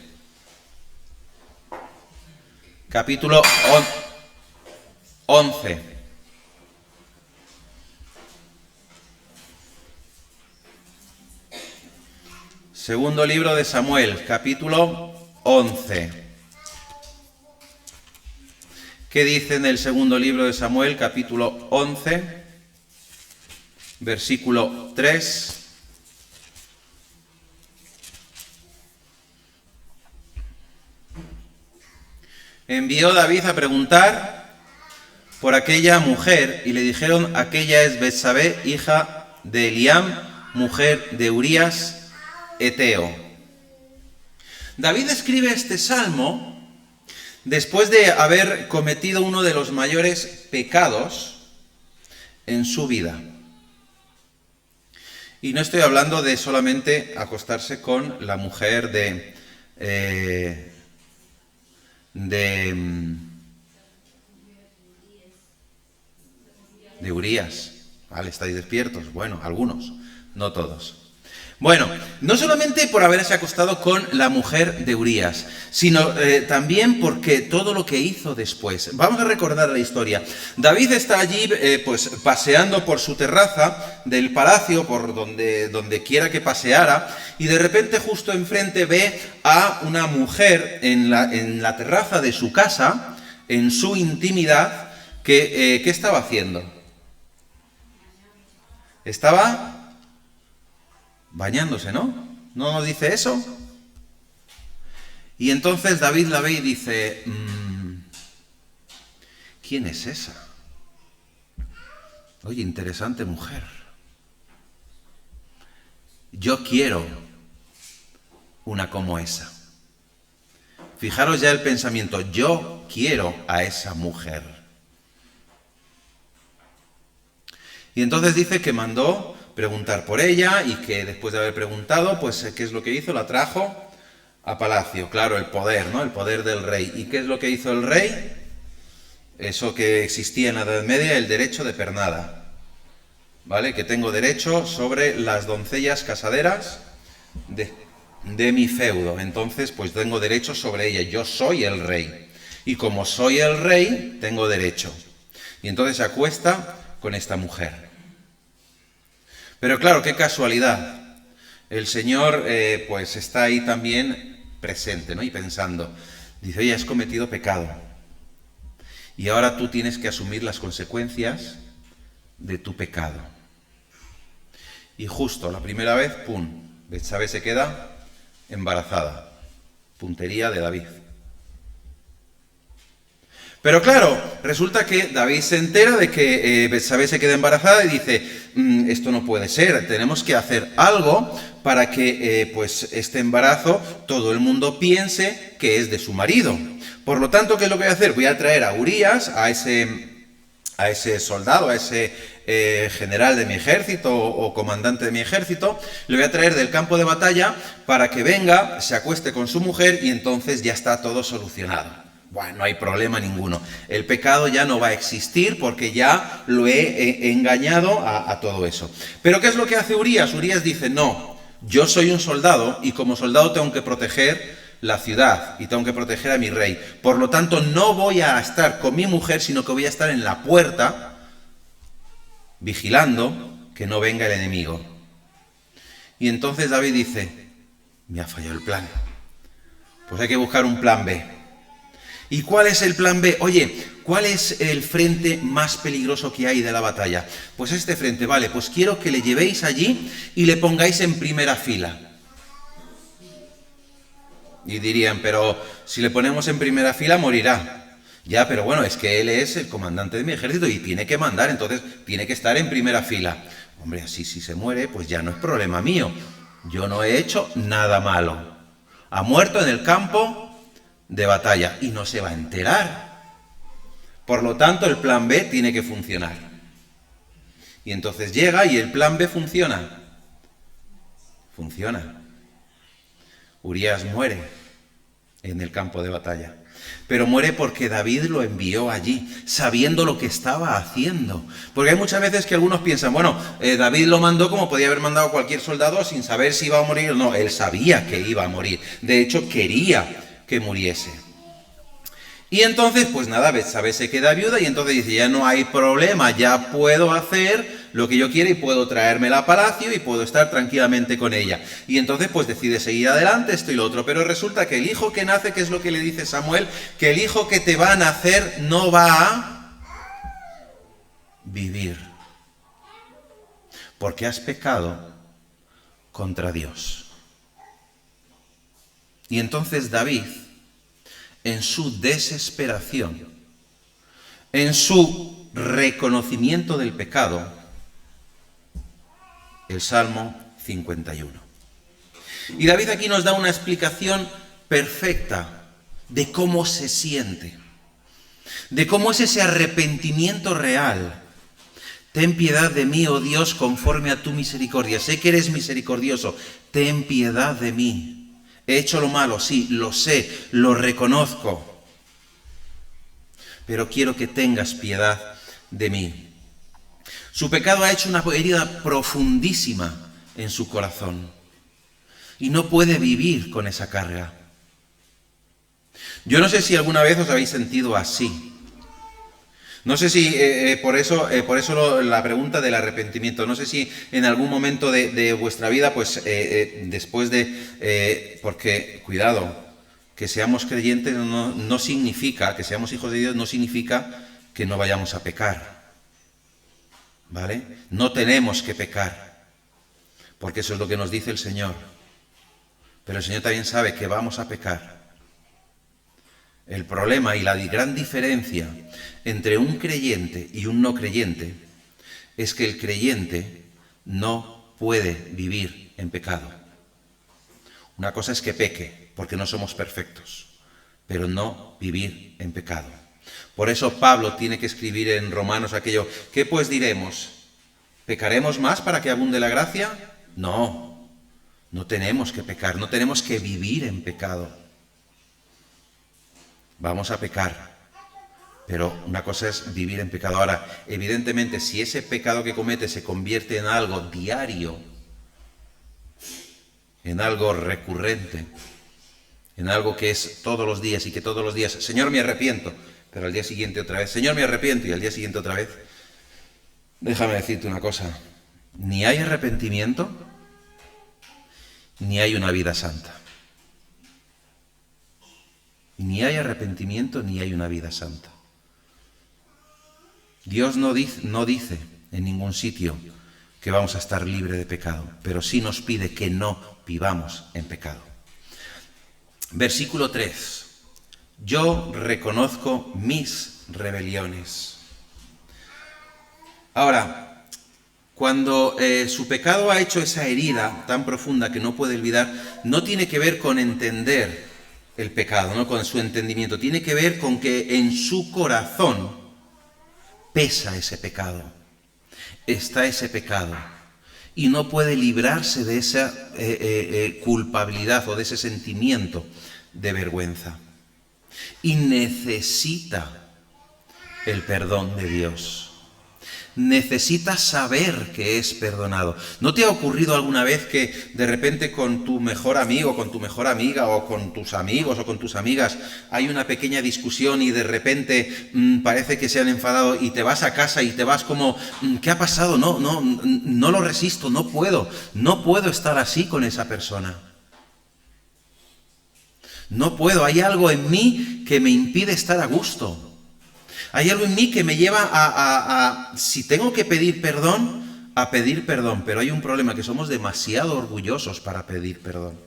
capítulo 11. Segundo libro de Samuel, capítulo 11. ¿Qué dice en el segundo libro de Samuel, capítulo 11, versículo 3? Envió David a preguntar por aquella mujer, y le dijeron, aquella es Betsabé, hija de Eliam, mujer de Urías, Eteo. David escribe este salmo después de haber cometido uno de los mayores pecados en su vida. Y no estoy hablando de solamente acostarse con la mujer de Urías. ¿Vale? ¿Estáis despiertos? Bueno, algunos, no todos. Bueno, no solamente por haberse acostado con la mujer de Urías, sino también porque todo lo que hizo después. Vamos a recordar la historia. David está allí pues paseando por su terraza del palacio, por donde quiera que paseara, y de repente justo enfrente ve a una mujer en la terraza de su casa, en su intimidad, que ¿qué estaba haciendo? Estaba bañándose, ¿no? ¿No nos dice eso? Y entonces David la ve y dice, ¿quién es esa? Oye, interesante mujer. Yo quiero una como esa. Fijaros ya el pensamiento, yo quiero a esa mujer. Y entonces dice que mandó preguntar por ella y que después de haber preguntado, pues ¿qué es lo que hizo? La trajo a palacio. Claro, el poder, ¿no? El poder del rey. ¿Y qué es lo que hizo el rey? Eso que existía en la Edad Media, el derecho de pernada. ¿Vale? Que tengo derecho sobre las doncellas casaderas de mi feudo. Entonces, pues tengo derecho sobre ella. Yo soy el rey. Y como soy el rey, tengo derecho. Y entonces se acuesta con esta mujer. Pero claro, qué casualidad. El Señor pues está ahí también presente, ¿no? Y pensando. Dice, oye, has cometido pecado. y ahora tú tienes que asumir las consecuencias de tu pecado. Y justo la primera vez, ¡pum!, Betsabé se queda embarazada. Puntería de David. Pero claro, resulta que David se entera de que Betsabé se queda embarazada y dice, esto no puede ser, tenemos que hacer algo para que pues este embarazo todo el mundo piense que es de su marido. Por lo tanto, ¿qué es lo que voy a hacer? Voy a traer a Urías, a ese soldado, a ese general de mi ejército o comandante de mi ejército, le voy a traer del campo de batalla para que venga, se acueste con su mujer y entonces ya está todo solucionado. Bueno, no hay problema ninguno. El pecado ya no va a existir porque ya lo he engañado a todo eso. Pero ¿qué es lo que hace Urías? Urías dice, no, yo soy un soldado y como soldado tengo que proteger la ciudad y tengo que proteger a mi rey. Por lo tanto, no voy a estar con mi mujer, sino que voy a estar en la puerta vigilando que no venga el enemigo. Y entonces David dice, me ha fallado el plan. Pues hay que buscar un plan B. ¿Y cuál es el plan B? Oye, ¿cuál es el frente más peligroso que hay de la batalla? Pues este frente, vale, pues quiero que le llevéis allí y le pongáis en primera fila. Y dirían, pero si le ponemos en primera fila morirá. Ya, pero bueno, es que él es el comandante de mi ejército y tiene que mandar, entonces tiene que estar en primera fila. Hombre, así si se muere, pues ya no es problema mío. Yo no he hecho nada malo. Ha muerto en el campo de batalla y no se va a enterar. Por lo tanto, el plan B tiene que funcionar. Y entonces llega y el plan B funciona. Funciona. Urías muere en el campo de batalla. Pero muere porque David lo envió allí, sabiendo lo que estaba haciendo. Porque hay muchas veces que algunos piensan, bueno, David lo mandó como podía haber mandado cualquier soldado sin saber si iba a morir o no. Él sabía que iba a morir. De hecho, quería que muriese. Y entonces, pues nada, Betsabé se queda viuda y entonces dice, ya no hay problema, ya puedo hacer lo que yo quiera y puedo traérmela a palacio y puedo estar tranquilamente con ella. Y entonces pues decide seguir adelante, esto y lo otro. Pero resulta que el hijo que nace, ¿qué es lo que le dice Samuel? Que el hijo que te va a nacer no va a vivir. Porque has pecado contra Dios. Y entonces David, en su desesperación, en su reconocimiento del pecado, el Salmo 51. Y David aquí nos da una explicación perfecta de cómo se siente, de cómo es ese arrepentimiento real. Ten piedad de mí, oh Dios, conforme a tu misericordia. Sé que eres misericordioso, ten piedad de mí. He hecho lo malo, sí, lo sé, lo reconozco. Pero quiero que tengas piedad de mí. Su pecado ha hecho una herida profundísima en su corazón. Y no puede vivir con esa carga. Yo no sé si alguna vez os habéis sentido así. No sé si por eso la pregunta del arrepentimiento. No sé si en algún momento de vuestra vida, pues después de... porque, cuidado, que seamos creyentes no significa, que seamos hijos de Dios no significa que no vayamos a pecar. ¿Vale? No tenemos que pecar, porque eso es lo que nos dice el Señor. Pero el Señor también sabe que vamos a pecar. El problema y la gran diferencia entre un creyente y un no creyente es que el creyente no puede vivir en pecado. Una cosa es que peque, porque no somos perfectos, pero no vivir en pecado. Por eso Pablo tiene que escribir en Romanos aquello, ¿qué pues diremos? ¿Pecaremos más para que abunde la gracia? No, no tenemos que pecar, no tenemos que vivir en pecado. Vamos a pecar, pero una cosa es vivir en pecado. Ahora, evidentemente, si ese pecado que comete se convierte en algo diario, en algo recurrente, en algo que es todos los días y que todos los días, Señor, me arrepiento, pero al día siguiente otra vez, Señor, me arrepiento y al día siguiente otra vez, déjame decirte una cosa, ni hay arrepentimiento, ni hay una vida santa. Ni hay arrepentimiento, ni hay una vida santa. Dios no dice en ningún sitio que vamos a estar libres de pecado, pero sí nos pide que no vivamos en pecado. Versículo 3. Yo reconozco mis rebeliones. Ahora, cuando su pecado ha hecho esa herida tan profunda que no puede olvidar, no tiene que ver con entender el pecado, no con su entendimiento, tiene que ver con que en su corazón pesa ese pecado, está ese pecado, y no puede librarse de esa culpabilidad o de ese sentimiento de vergüenza. Y necesita el perdón de Dios. Necesita saber que es perdonado. ¿No te ha ocurrido alguna vez que de repente con tu mejor amigo, con tu mejor amiga, o con tus amigos o con tus amigas hay una pequeña discusión y de repente parece que se han enfadado y te vas a casa y te vas como, ¿qué ha pasado? No lo resisto, no puedo estar así con esa persona. No puedo, hay algo en mí que me impide estar a gusto. Hay algo en mí que me lleva a si tengo que pedir perdón, a pedir perdón. Pero hay un problema, que somos demasiado orgullosos para pedir perdón.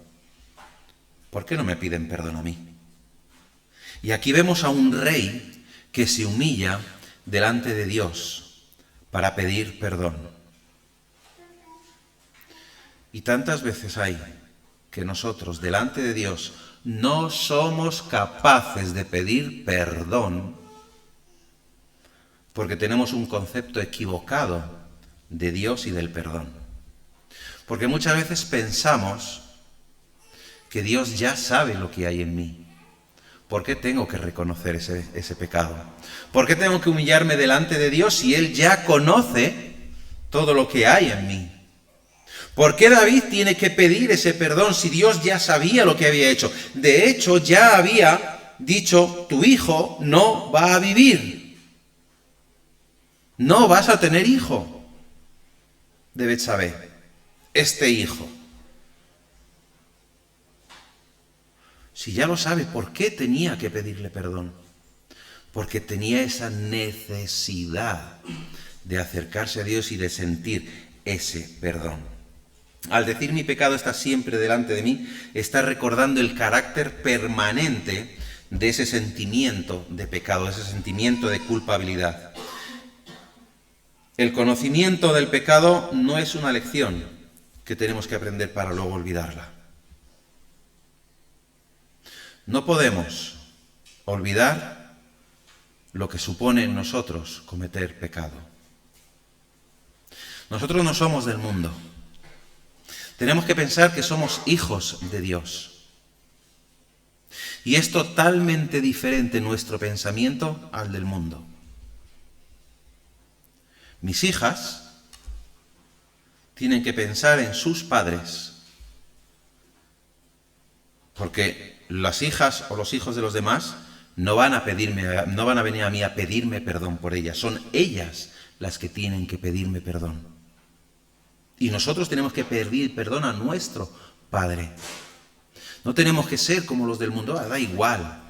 ¿Por qué no me piden perdón a mí? Y aquí vemos a un rey que se humilla delante de Dios para pedir perdón. Y tantas veces hay que nosotros delante de Dios no somos capaces de pedir perdón porque tenemos un concepto equivocado de Dios y del perdón. Porque muchas veces pensamos que Dios ya sabe lo que hay en mí. ¿Por qué tengo que reconocer ese pecado? ¿Por qué tengo que humillarme delante de Dios si Él ya conoce todo lo que hay en mí? ¿Por qué David tiene que pedir ese perdón si Dios ya sabía lo que había hecho? De hecho, ya había dicho, tu hijo no va a vivir. No vas a tener hijo de Betsabé, este hijo. Si ya lo sabe, ¿por qué tenía que pedirle perdón? Porque tenía esa necesidad de acercarse a Dios y de sentir ese perdón. Al decir mi pecado está siempre delante de mí, está recordando el carácter permanente de ese sentimiento de pecado, de ese sentimiento de culpabilidad. El conocimiento del pecado no es una lección que tenemos que aprender para luego olvidarla. No podemos olvidar lo que supone en nosotros cometer pecado. Nosotros no somos del mundo. Tenemos que pensar que somos hijos de Dios. Y es totalmente diferente nuestro pensamiento al del mundo. Mis hijas tienen que pensar en sus padres, porque las hijas o los hijos de los demás no van a venir a mí a pedirme perdón por ellas, son ellas las que tienen que pedirme perdón. Y nosotros tenemos que pedir perdón a nuestro Padre. No tenemos que ser como los del mundo, da igual.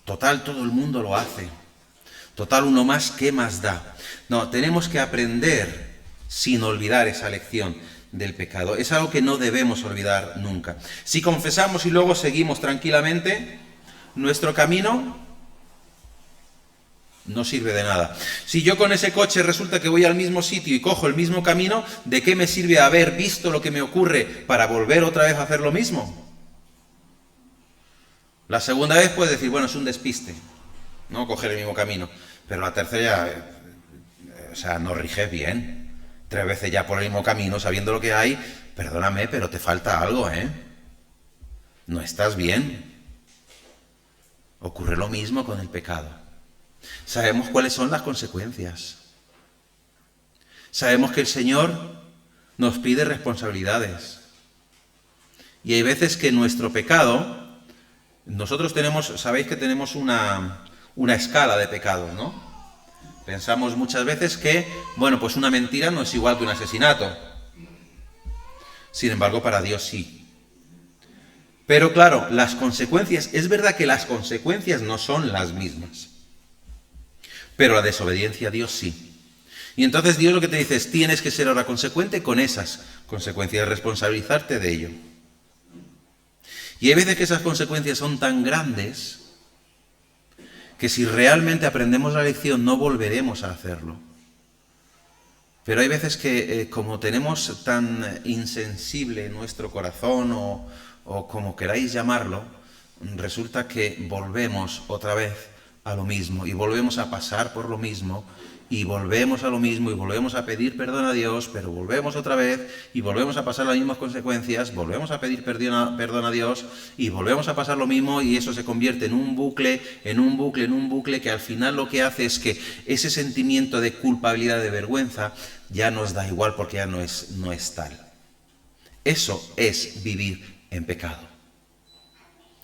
Total, todo el mundo lo hace. Total, uno más, ¿qué más da? No, tenemos que aprender sin olvidar esa lección del pecado. Es algo que no debemos olvidar nunca. Si confesamos y luego seguimos tranquilamente, nuestro camino no sirve de nada. Si yo con ese coche resulta que voy al mismo sitio y cojo el mismo camino, ¿de qué me sirve haber visto lo que me ocurre para volver otra vez a hacer lo mismo? La segunda vez puedes decir, bueno, es un despiste, no coger el mismo camino. Pero la tercera ya, no riges bien. 3 veces ya por el mismo camino, sabiendo lo que hay, perdóname, pero te falta algo, ¿eh? No estás bien. Ocurre lo mismo con el pecado. Sabemos cuáles son las consecuencias. Sabemos que el Señor nos pide responsabilidades. Y hay veces que nuestro pecado, nosotros sabéis que tenemos una escala de pecados, ¿no? Pensamos muchas veces que, bueno, pues una mentira no es igual que un asesinato. Sin embargo, para Dios sí. Pero claro, las consecuencias, es verdad que las consecuencias no son las mismas. pero la desobediencia a Dios sí. Y entonces Dios lo que te dice es, tienes que ser ahora consecuente con esas consecuencias, responsabilizarte de ello. Y hay veces que esas consecuencias son tan grandes que si realmente aprendemos la lección no volveremos a hacerlo. Pero hay veces que como tenemos tan insensible nuestro corazón o como queráis llamarlo, resulta que volvemos otra vez a lo mismo y volvemos a pasar por lo mismo y volvemos a lo mismo y volvemos a pedir perdón a Dios, pero volvemos otra vez y volvemos a pasar las mismas consecuencias, volvemos a pedir perdón a Dios y volvemos a pasar lo mismo, y eso se convierte en un bucle, que al final lo que hace es que ese sentimiento de culpabilidad, de vergüenza, ya nos da igual porque ya no es tal. Eso es vivir en pecado.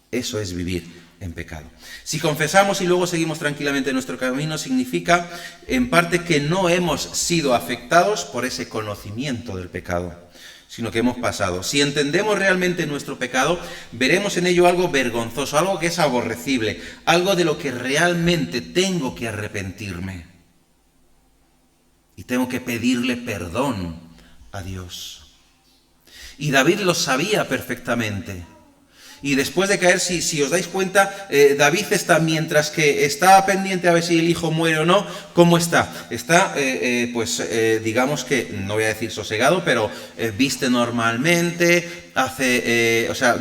Eso es vivir en pecado. Si confesamos y luego seguimos tranquilamente nuestro camino, significa en parte que no hemos sido afectados por ese conocimiento del pecado, sino que hemos pasado. Si entendemos realmente nuestro pecado, veremos en ello algo vergonzoso, algo que es aborrecible, algo de lo que realmente tengo que arrepentirme. Y tengo que pedirle perdón a Dios. Y David lo sabía perfectamente. Y después de caer, si os dais cuenta, David está, mientras que está pendiente a ver si el hijo muere o no, ¿cómo está? Está, digamos que, no voy a decir sosegado, pero viste normalmente,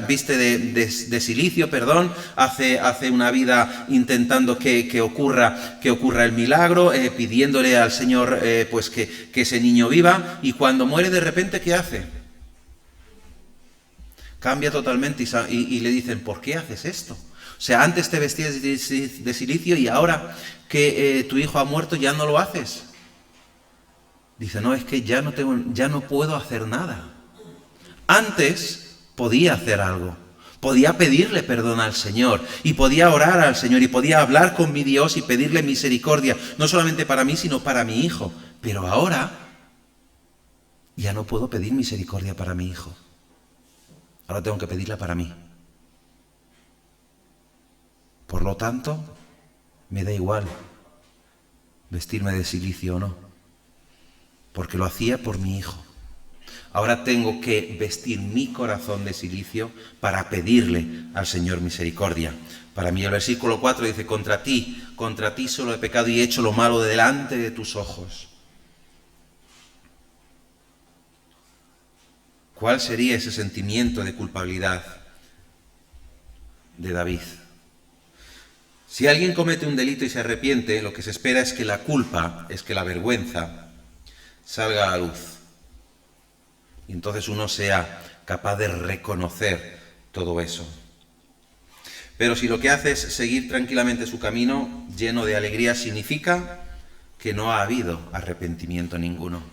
viste de silicio, perdón, hace una vida intentando que ocurra el milagro, pidiéndole al Señor que ese niño viva, y cuando muere de repente, ¿qué hace? Cambia totalmente y le dicen, ¿por qué haces esto? O sea, antes te vestías de silicio y ahora que tu hijo ha muerto ya no lo haces. Dice, no, es que ya no puedo hacer nada. Antes podía hacer algo. Podía pedirle perdón al Señor y podía orar al Señor y podía hablar con mi Dios y pedirle misericordia, no solamente para mí, sino para mi hijo. Pero ahora ya no puedo pedir misericordia para mi hijo. Ahora tengo que pedirla para mí. Por lo tanto, me da igual vestirme de silicio o no, porque lo hacía por mi hijo. Ahora tengo que vestir mi corazón de silicio para pedirle al Señor misericordia. Para mí el versículo 4 dice, contra ti solo he pecado y he hecho lo malo delante de tus ojos. ¿Cuál sería ese sentimiento de culpabilidad de David? Si alguien comete un delito y se arrepiente, lo que se espera es que la culpa, es que la vergüenza salga a la luz. Y entonces uno sea capaz de reconocer todo eso. Pero si lo que hace es seguir tranquilamente su camino lleno de alegría, significa que no ha habido arrepentimiento ninguno.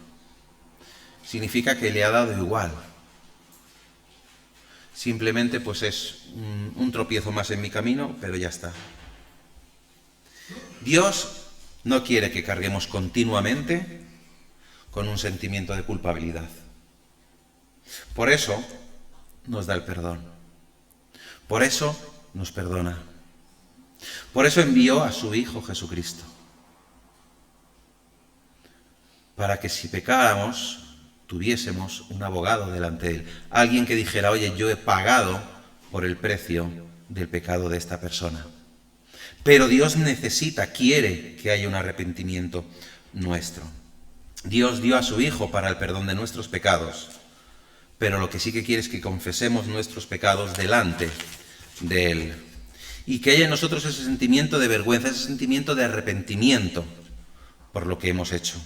Significa que le ha dado igual. Simplemente pues es un tropiezo más en mi camino, pero ya está. Dios no quiere que carguemos continuamente con un sentimiento de culpabilidad. Por eso nos da el perdón. Por eso nos perdona. Por eso envió a su Hijo Jesucristo. Para que si pecáramos, tuviésemos un abogado delante de él. Alguien que dijera, oye, yo he pagado por el precio del pecado de esta persona. Pero Dios quiere que haya un arrepentimiento nuestro. Dios dio a su Hijo para el perdón de nuestros pecados, pero lo que sí que quiere es que confesemos nuestros pecados delante de Él. Y que haya en nosotros ese sentimiento de vergüenza, ese sentimiento de arrepentimiento por lo que hemos hecho.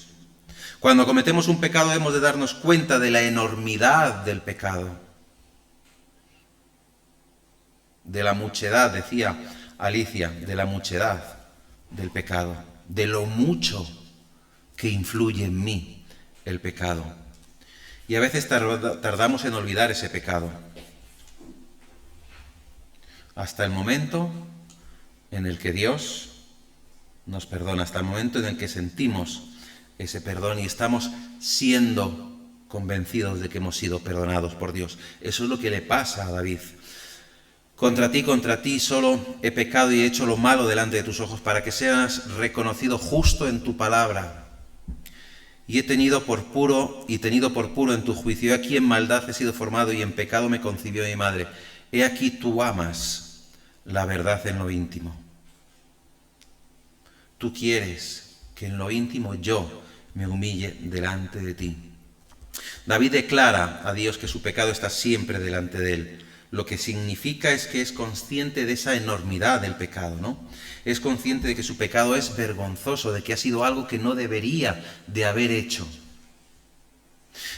Cuando cometemos un pecado hemos de darnos cuenta de la enormidad del pecado. De la muchedad, decía Alicia, de la muchedad del pecado. De lo mucho que influye en mí el pecado. Y a veces tardamos en olvidar ese pecado. Hasta el momento en el que Dios nos perdona, hasta el momento en el que sentimos ese perdón y estamos siendo convencidos de que hemos sido perdonados por Dios. Eso es lo que le pasa a David. Contra ti solo he pecado y he hecho lo malo delante de tus ojos, para que seas reconocido justo en tu palabra. Y tenido por puro en tu juicio. He aquí en maldad he sido formado y en pecado me concibió mi madre. He aquí tú amas la verdad en lo íntimo. Tú quieres que en lo íntimo yo me humille delante de ti. David declara a Dios que su pecado está siempre delante de él. Lo que significa es que es consciente de esa enormidad del pecado, ¿no? Es consciente de que su pecado es vergonzoso, de que ha sido algo que no debería de haber hecho.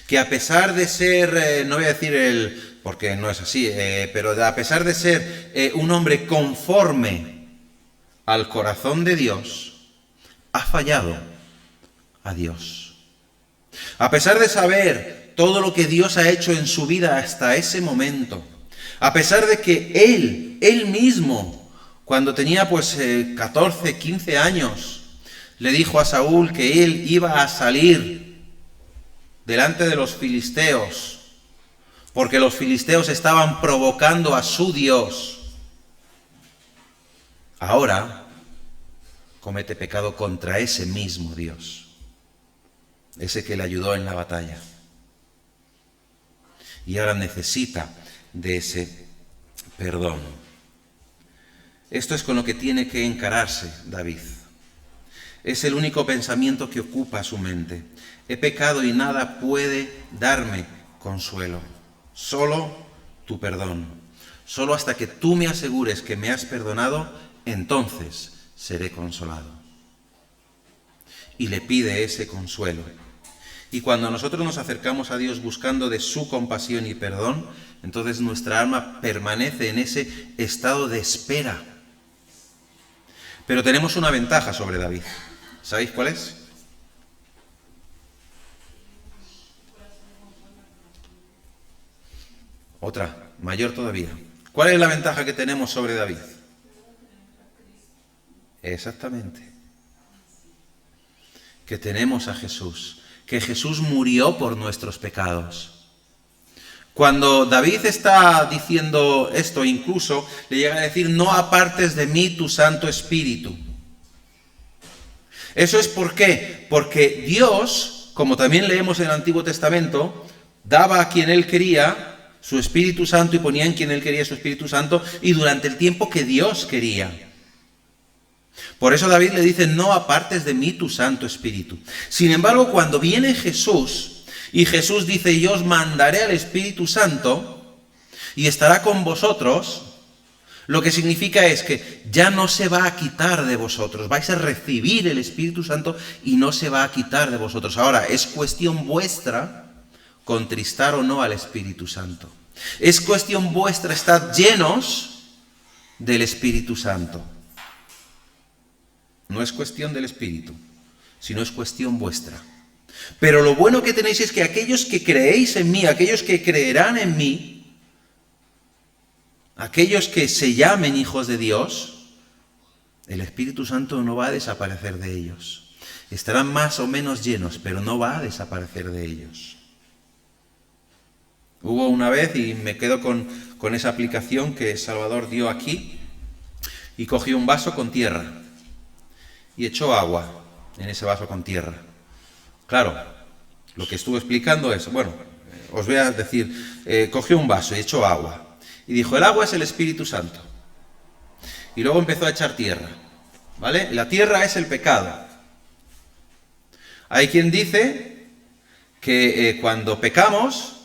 Que a pesar de ser, no voy a decir porque no es así, pero a pesar de ser un hombre conforme al corazón de Dios, ha fallado a Dios. A pesar de saber todo lo que Dios ha hecho en su vida hasta ese momento, a pesar de que él mismo, cuando tenía 14, 15 años, le dijo a Saúl que él iba a salir delante de los filisteos, porque los filisteos estaban provocando a su Dios. Ahora comete pecado contra ese mismo Dios, ese que le ayudó en la batalla. Y ahora necesita de ese perdón. Esto es con lo que tiene que encararse David. Es el único pensamiento que ocupa su mente. He pecado y nada puede darme consuelo. Solo tu perdón. Solo hasta que tú me asegures que me has perdonado, entonces seré consolado. Y le pide ese consuelo. Y cuando nosotros nos acercamos a Dios buscando de su compasión y perdón, entonces nuestra alma permanece en ese estado de espera. Pero tenemos una ventaja sobre David. ¿Sabéis cuál es? Otra, mayor todavía. ¿Cuál es la ventaja que tenemos sobre David? Exactamente. Que tenemos a Jesús. Que Jesús murió por nuestros pecados. Cuando David está diciendo esto, incluso le llega a decir: no apartes de mí tu Santo Espíritu. Eso es ¿por qué? Porque Dios, como también leemos en el Antiguo Testamento, daba a quien Él quería su Espíritu Santo y ponía en quien Él quería su Espíritu Santo, y durante el tiempo que Dios quería. Por eso David le dice: no apartes de mí tu Santo Espíritu. Sin embargo, cuando viene Jesús, y Jesús dice: yo os mandaré al Espíritu Santo, y estará con vosotros, lo que significa es que ya no se va a quitar de vosotros. Vais a recibir el Espíritu Santo y no se va a quitar de vosotros. Ahora, es cuestión vuestra contristar o no al Espíritu Santo. Es cuestión vuestra estar llenos del Espíritu Santo. No es cuestión del Espíritu, sino es cuestión vuestra. Pero lo bueno que tenéis es que aquellos que creéis en mí, aquellos que creerán en mí, aquellos que se llamen hijos de Dios, el Espíritu Santo no va a desaparecer de ellos. Estarán más o menos llenos, pero no va a desaparecer de ellos. Hubo una vez, y me quedo con esa aplicación que Salvador dio aquí, y cogió un vaso con tierra y echó agua en ese vaso con tierra. Claro, lo que estuve explicando es, os voy a decir, cogió un vaso y echó agua. Y dijo: el agua es el Espíritu Santo. Y luego empezó a echar tierra, ¿vale? La tierra es el pecado. Hay quien dice que cuando pecamos,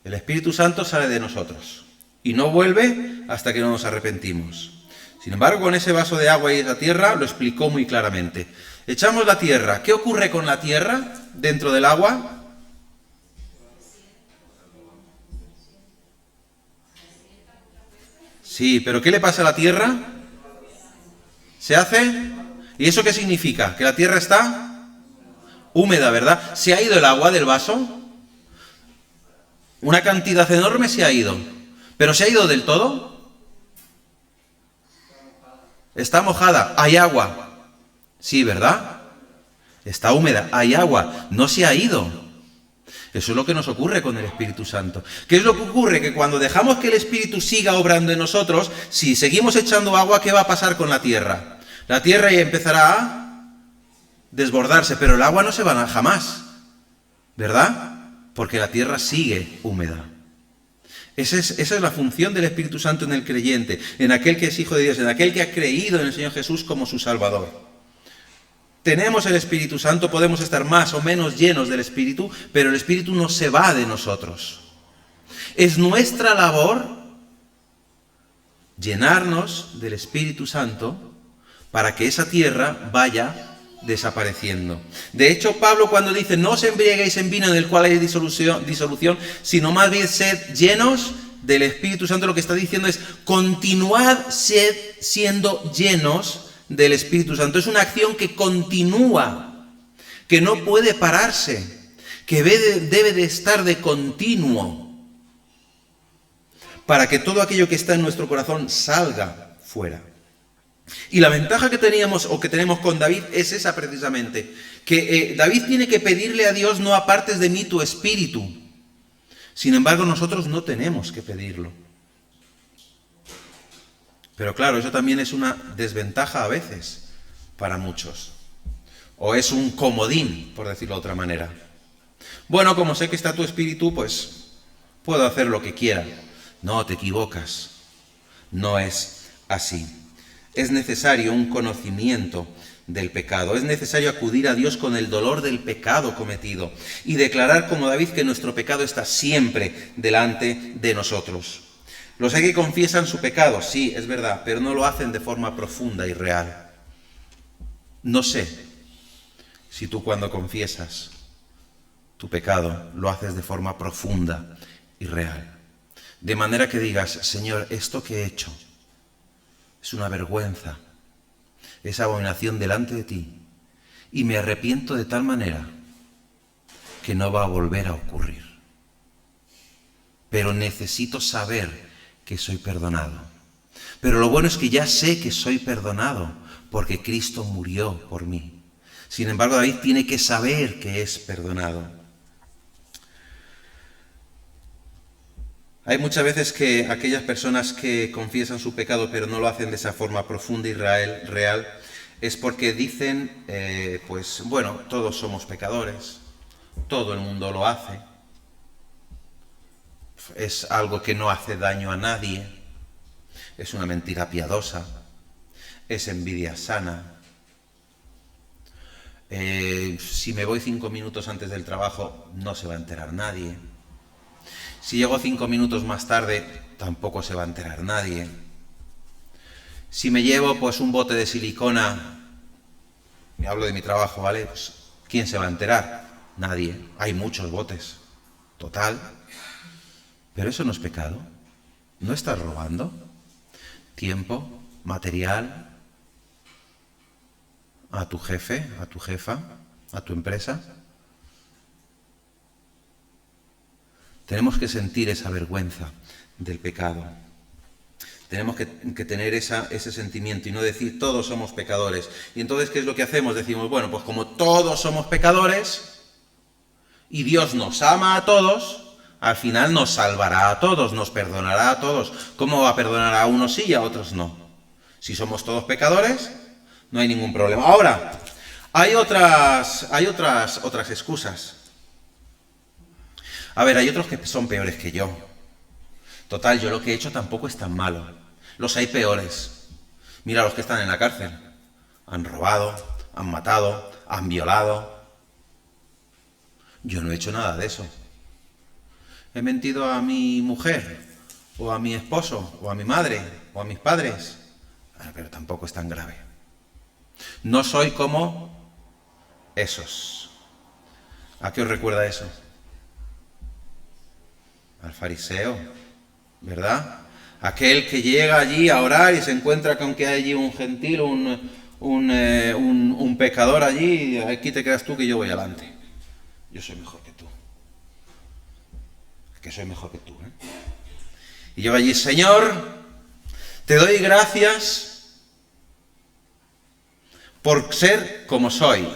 el Espíritu Santo sale de nosotros y no vuelve hasta que no nos arrepentimos. Sin embargo, con ese vaso de agua y esa tierra lo explicó muy claramente. Echamos la tierra. ¿Qué ocurre con la tierra dentro del agua? Sí, pero ¿qué le pasa a la tierra? ¿Se hace? ¿Y eso qué significa? ¿Que la tierra está húmeda, verdad? ¿Se ha ido el agua del vaso? Una cantidad enorme se ha ido. ¿Pero se ha ido del todo? Está mojada, hay agua. Sí, ¿verdad? Está húmeda, hay agua, no se ha ido. Eso es lo que nos ocurre con el Espíritu Santo. ¿Qué es lo que ocurre? Que cuando dejamos que el Espíritu siga obrando en nosotros, si seguimos echando agua, ¿qué va a pasar con la tierra? La tierra ya empezará a desbordarse, pero el agua no se va jamás, ¿verdad? Porque la tierra sigue húmeda. Esa es la función del Espíritu Santo en el creyente, en aquel que es hijo de Dios, en aquel que ha creído en el Señor Jesús como su Salvador. Tenemos el Espíritu Santo, podemos estar más o menos llenos del Espíritu, pero el Espíritu no se va de nosotros. Es nuestra labor llenarnos del Espíritu Santo para que esa tierra vaya desapareciendo. De hecho, Pablo cuando dice, no os embriaguéis en vino en el cual hay disolución, sino más bien sed llenos del Espíritu Santo, lo que está diciendo es, continuad siendo llenos del Espíritu Santo. Es una acción que continúa, que no puede pararse, que debe de estar de continuo, para que todo aquello que está en nuestro corazón salga fuera. Y la ventaja que teníamos o que tenemos con David es esa precisamente, que David tiene que pedirle a Dios, no apartes de mí tu espíritu. Sin embargo, nosotros no tenemos que pedirlo. Pero claro, eso también es una desventaja a veces para muchos. O es un comodín, por decirlo de otra manera. Bueno, como sé que está tu espíritu, pues puedo hacer lo que quiera. No, te equivocas. No es así. Es necesario un conocimiento del pecado. Es necesario acudir a Dios con el dolor del pecado cometido y declarar como David que nuestro pecado está siempre delante de nosotros. Los hay que confiesan su pecado, sí, es verdad, pero no lo hacen de forma profunda y real. No sé si tú cuando confiesas tu pecado lo haces de forma profunda y real. De manera que digas, Señor, esto que he hecho es una vergüenza, es abominación delante de ti, y me arrepiento de tal manera que no va a volver a ocurrir. Pero necesito saber que soy perdonado. Pero lo bueno es que ya sé que soy perdonado, porque Cristo murió por mí. Sin embargo, David tiene que saber que es perdonado. Hay muchas veces que aquellas personas que confiesan su pecado pero no lo hacen de esa forma profunda y real, es porque dicen, pues bueno, todos somos pecadores, todo el mundo lo hace, es algo que no hace daño a nadie, es una mentira piadosa, es envidia sana. Si me voy 5 minutos antes del trabajo no se va a enterar nadie. Si llego 5 minutos más tarde, tampoco se va a enterar nadie. Si me llevo pues un bote de silicona, me hablo de mi trabajo, ¿vale? Pues, ¿quién se va a enterar? Nadie. Hay muchos botes. Total. Pero eso no es pecado. ¿No estás robando tiempo, material a tu jefe, a tu jefa, a tu empresa? Tenemos que sentir esa vergüenza del pecado. Tenemos que tener ese sentimiento y no decir todos somos pecadores. Y entonces, ¿qué es lo que hacemos? Decimos, bueno, pues como todos somos pecadores y Dios nos ama a todos, al final nos salvará a todos, nos perdonará a todos. ¿Cómo va a perdonar a unos sí y a otros no? Si somos todos pecadores, no hay ningún problema. Ahora, hay otras excusas. A ver, hay otros que son peores que yo. Total, yo lo que he hecho tampoco es tan malo. Los hay peores. Mira los que están en la cárcel. Han robado, han matado, han violado. Yo no he hecho nada de eso. He mentido a mi mujer, o a mi esposo, o a mi madre, o a mis padres. Pero tampoco es tan grave. No soy como esos. ¿A qué os recuerda eso? Al fariseo, ¿verdad? Aquel que llega allí a orar y se encuentra con que hay allí un gentil, un pecador allí, y aquí te quedas tú que yo voy adelante. Yo soy mejor que tú. Es que soy mejor que tú, ¿eh? Y yo allí, Señor, te doy gracias por ser como soy.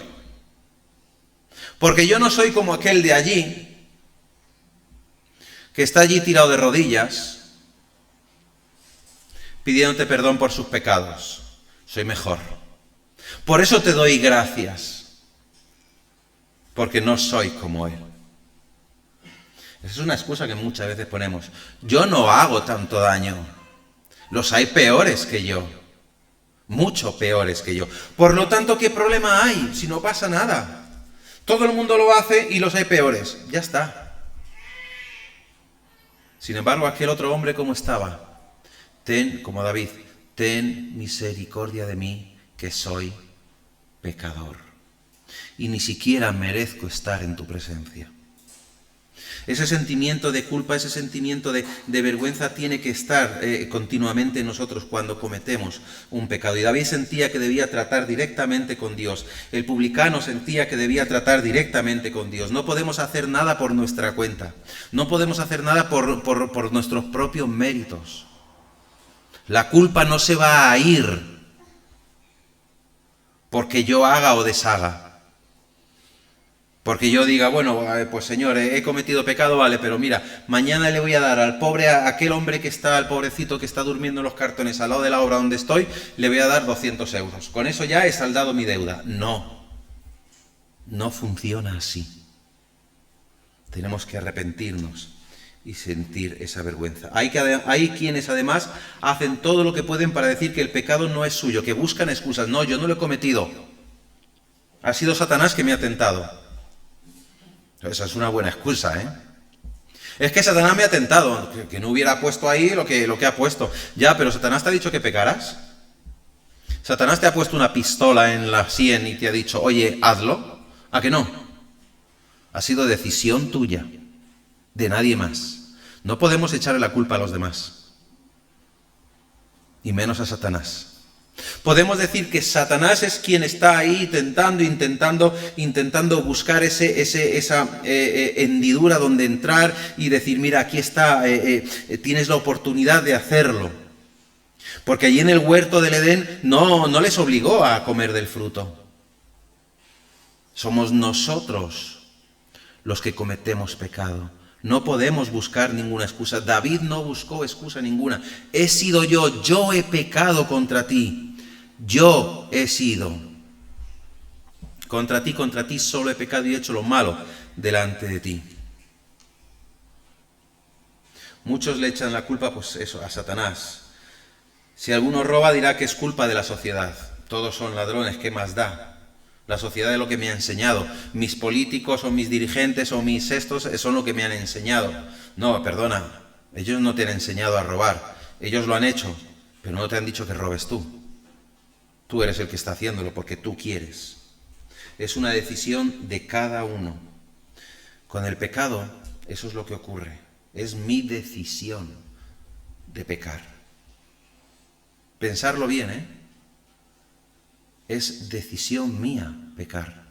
Porque yo no soy como aquel de allí, que está allí tirado de rodillas, pidiéndote perdón por sus pecados. Soy mejor. Por eso te doy gracias, porque no soy como él. Esa es una excusa que muchas veces ponemos. Yo no hago tanto daño. Los hay peores que yo. Mucho peores que yo. Por lo tanto, ¿qué problema hay si no pasa nada? Todo el mundo lo hace y los hay peores. Ya está. Sin embargo, aquel otro hombre, ¿cómo estaba? Como David, ten misericordia de mí, que soy pecador. Y ni siquiera merezco estar en tu presencia. Ese sentimiento de culpa, ese sentimiento de vergüenza tiene que estar continuamente en nosotros cuando cometemos un pecado. Y David sentía que debía tratar directamente con Dios. El publicano sentía que debía tratar directamente con Dios. No podemos hacer nada por nuestra cuenta. No podemos hacer nada por nuestros propios méritos. La culpa no se va a ir porque yo haga o deshaga. Porque yo diga, bueno, pues Señor, he cometido pecado, vale, pero mira, mañana le voy a dar al pobre, a aquel hombre que está, al pobrecito que está durmiendo en los cartones al lado de la obra donde estoy, le voy a dar 200 euros. Con eso ya he saldado mi deuda. No, no funciona así. Tenemos que arrepentirnos y sentir esa vergüenza. Hay quienes además hacen todo lo que pueden para decir que el pecado no es suyo, que buscan excusas. No, yo no lo he cometido. Ha sido Satanás que me ha tentado. Esa es una buena excusa, ¿eh? Es que Satanás me ha tentado, que no hubiera puesto ahí lo que ha puesto. Ya, pero Satanás te ha dicho que pecarás. Satanás te ha puesto una pistola en la sien y te ha dicho, oye, hazlo. ¿A que no? Ha sido decisión tuya, de nadie más. No podemos echarle la culpa a los demás, y menos a Satanás. Podemos decir que Satanás es quien está ahí intentando buscar esa hendidura donde entrar y decir, mira, aquí está, tienes la oportunidad de hacerlo. Porque allí en el huerto del Edén no les obligó a comer del fruto. Somos nosotros los que cometemos pecado. No podemos buscar ninguna excusa. David no buscó excusa ninguna. He sido yo he pecado contra ti. Yo he sido. Contra ti solo he pecado y he hecho lo malo delante de ti. Muchos le echan la culpa, pues eso, a Satanás. Si alguno roba dirá que es culpa de la sociedad. Todos son ladrones, ¿qué más da? La sociedad es lo que me ha enseñado. Mis políticos o mis dirigentes o mis estos son lo que me han enseñado. No, perdona, ellos no te han enseñado a robar. Ellos lo han hecho, pero no te han dicho que robes tú. Tú eres el que está haciéndolo porque tú quieres. Es una decisión de cada uno. Con el pecado, eso es lo que ocurre. Es mi decisión de pecar. Pensarlo bien, ¿eh? Es decisión mía pecar.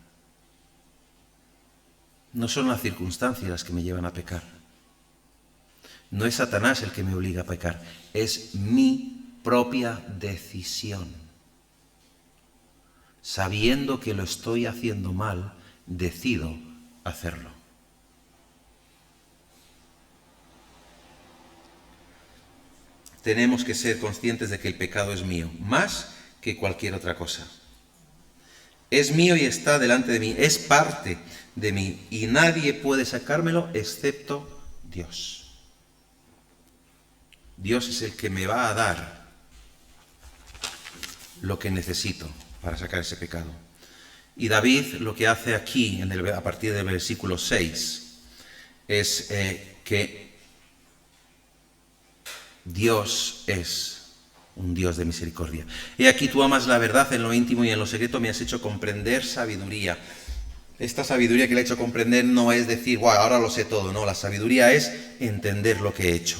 No son las circunstancias las que me llevan a pecar. No es Satanás el que me obliga a pecar. Es mi propia decisión. Sabiendo que lo estoy haciendo mal, decido hacerlo. Tenemos que ser conscientes de que el pecado es mío, más que cualquier otra cosa. Es mío y está delante de mí, es parte de mí, y nadie puede sacármelo excepto Dios. Dios es el que me va a dar lo que necesito para sacar ese pecado. Y David lo que hace aquí, a partir del versículo 6, es que Dios es un Dios de misericordia. He aquí tú amas la verdad en lo íntimo y en lo secreto me has hecho comprender sabiduría. Esta sabiduría que le he hecho comprender no es decir, wow, ahora lo sé todo, no, la sabiduría es entender lo que he hecho.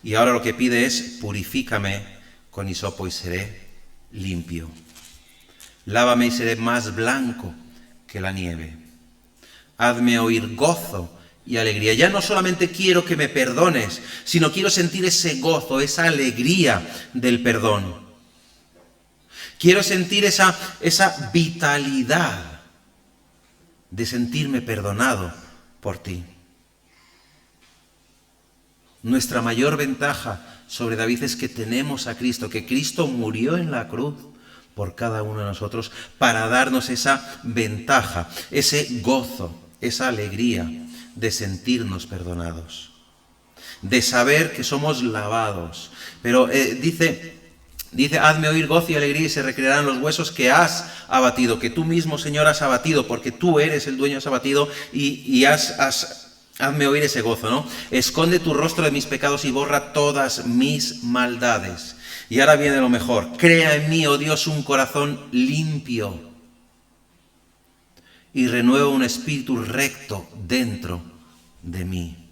Y ahora lo que pide es, purifícame con hisopo y seré limpio. Lávame y seré más blanco que la nieve. Hazme oír gozo y alegría. Ya no solamente quiero que me perdones, sino quiero sentir ese gozo, esa alegría del perdón. Quiero sentir esa vitalidad de sentirme perdonado por ti. Nuestra mayor ventaja sobre David es que tenemos a Cristo, que Cristo murió en la cruz por cada uno de nosotros para darnos esa ventaja, ese gozo, esa alegría de sentirnos perdonados, de saber que somos lavados. Pero dice, hazme oír gozo y alegría y se recrearán los huesos que has abatido, que tú mismo, Señor, has abatido, porque tú eres el dueño, has abatido y hazme oír ese gozo, ¿no? Esconde tu rostro de mis pecados y borra todas mis maldades. Y ahora viene lo mejor. Crea en mí, oh Dios, un corazón limpio y renueva un espíritu recto dentro de mí.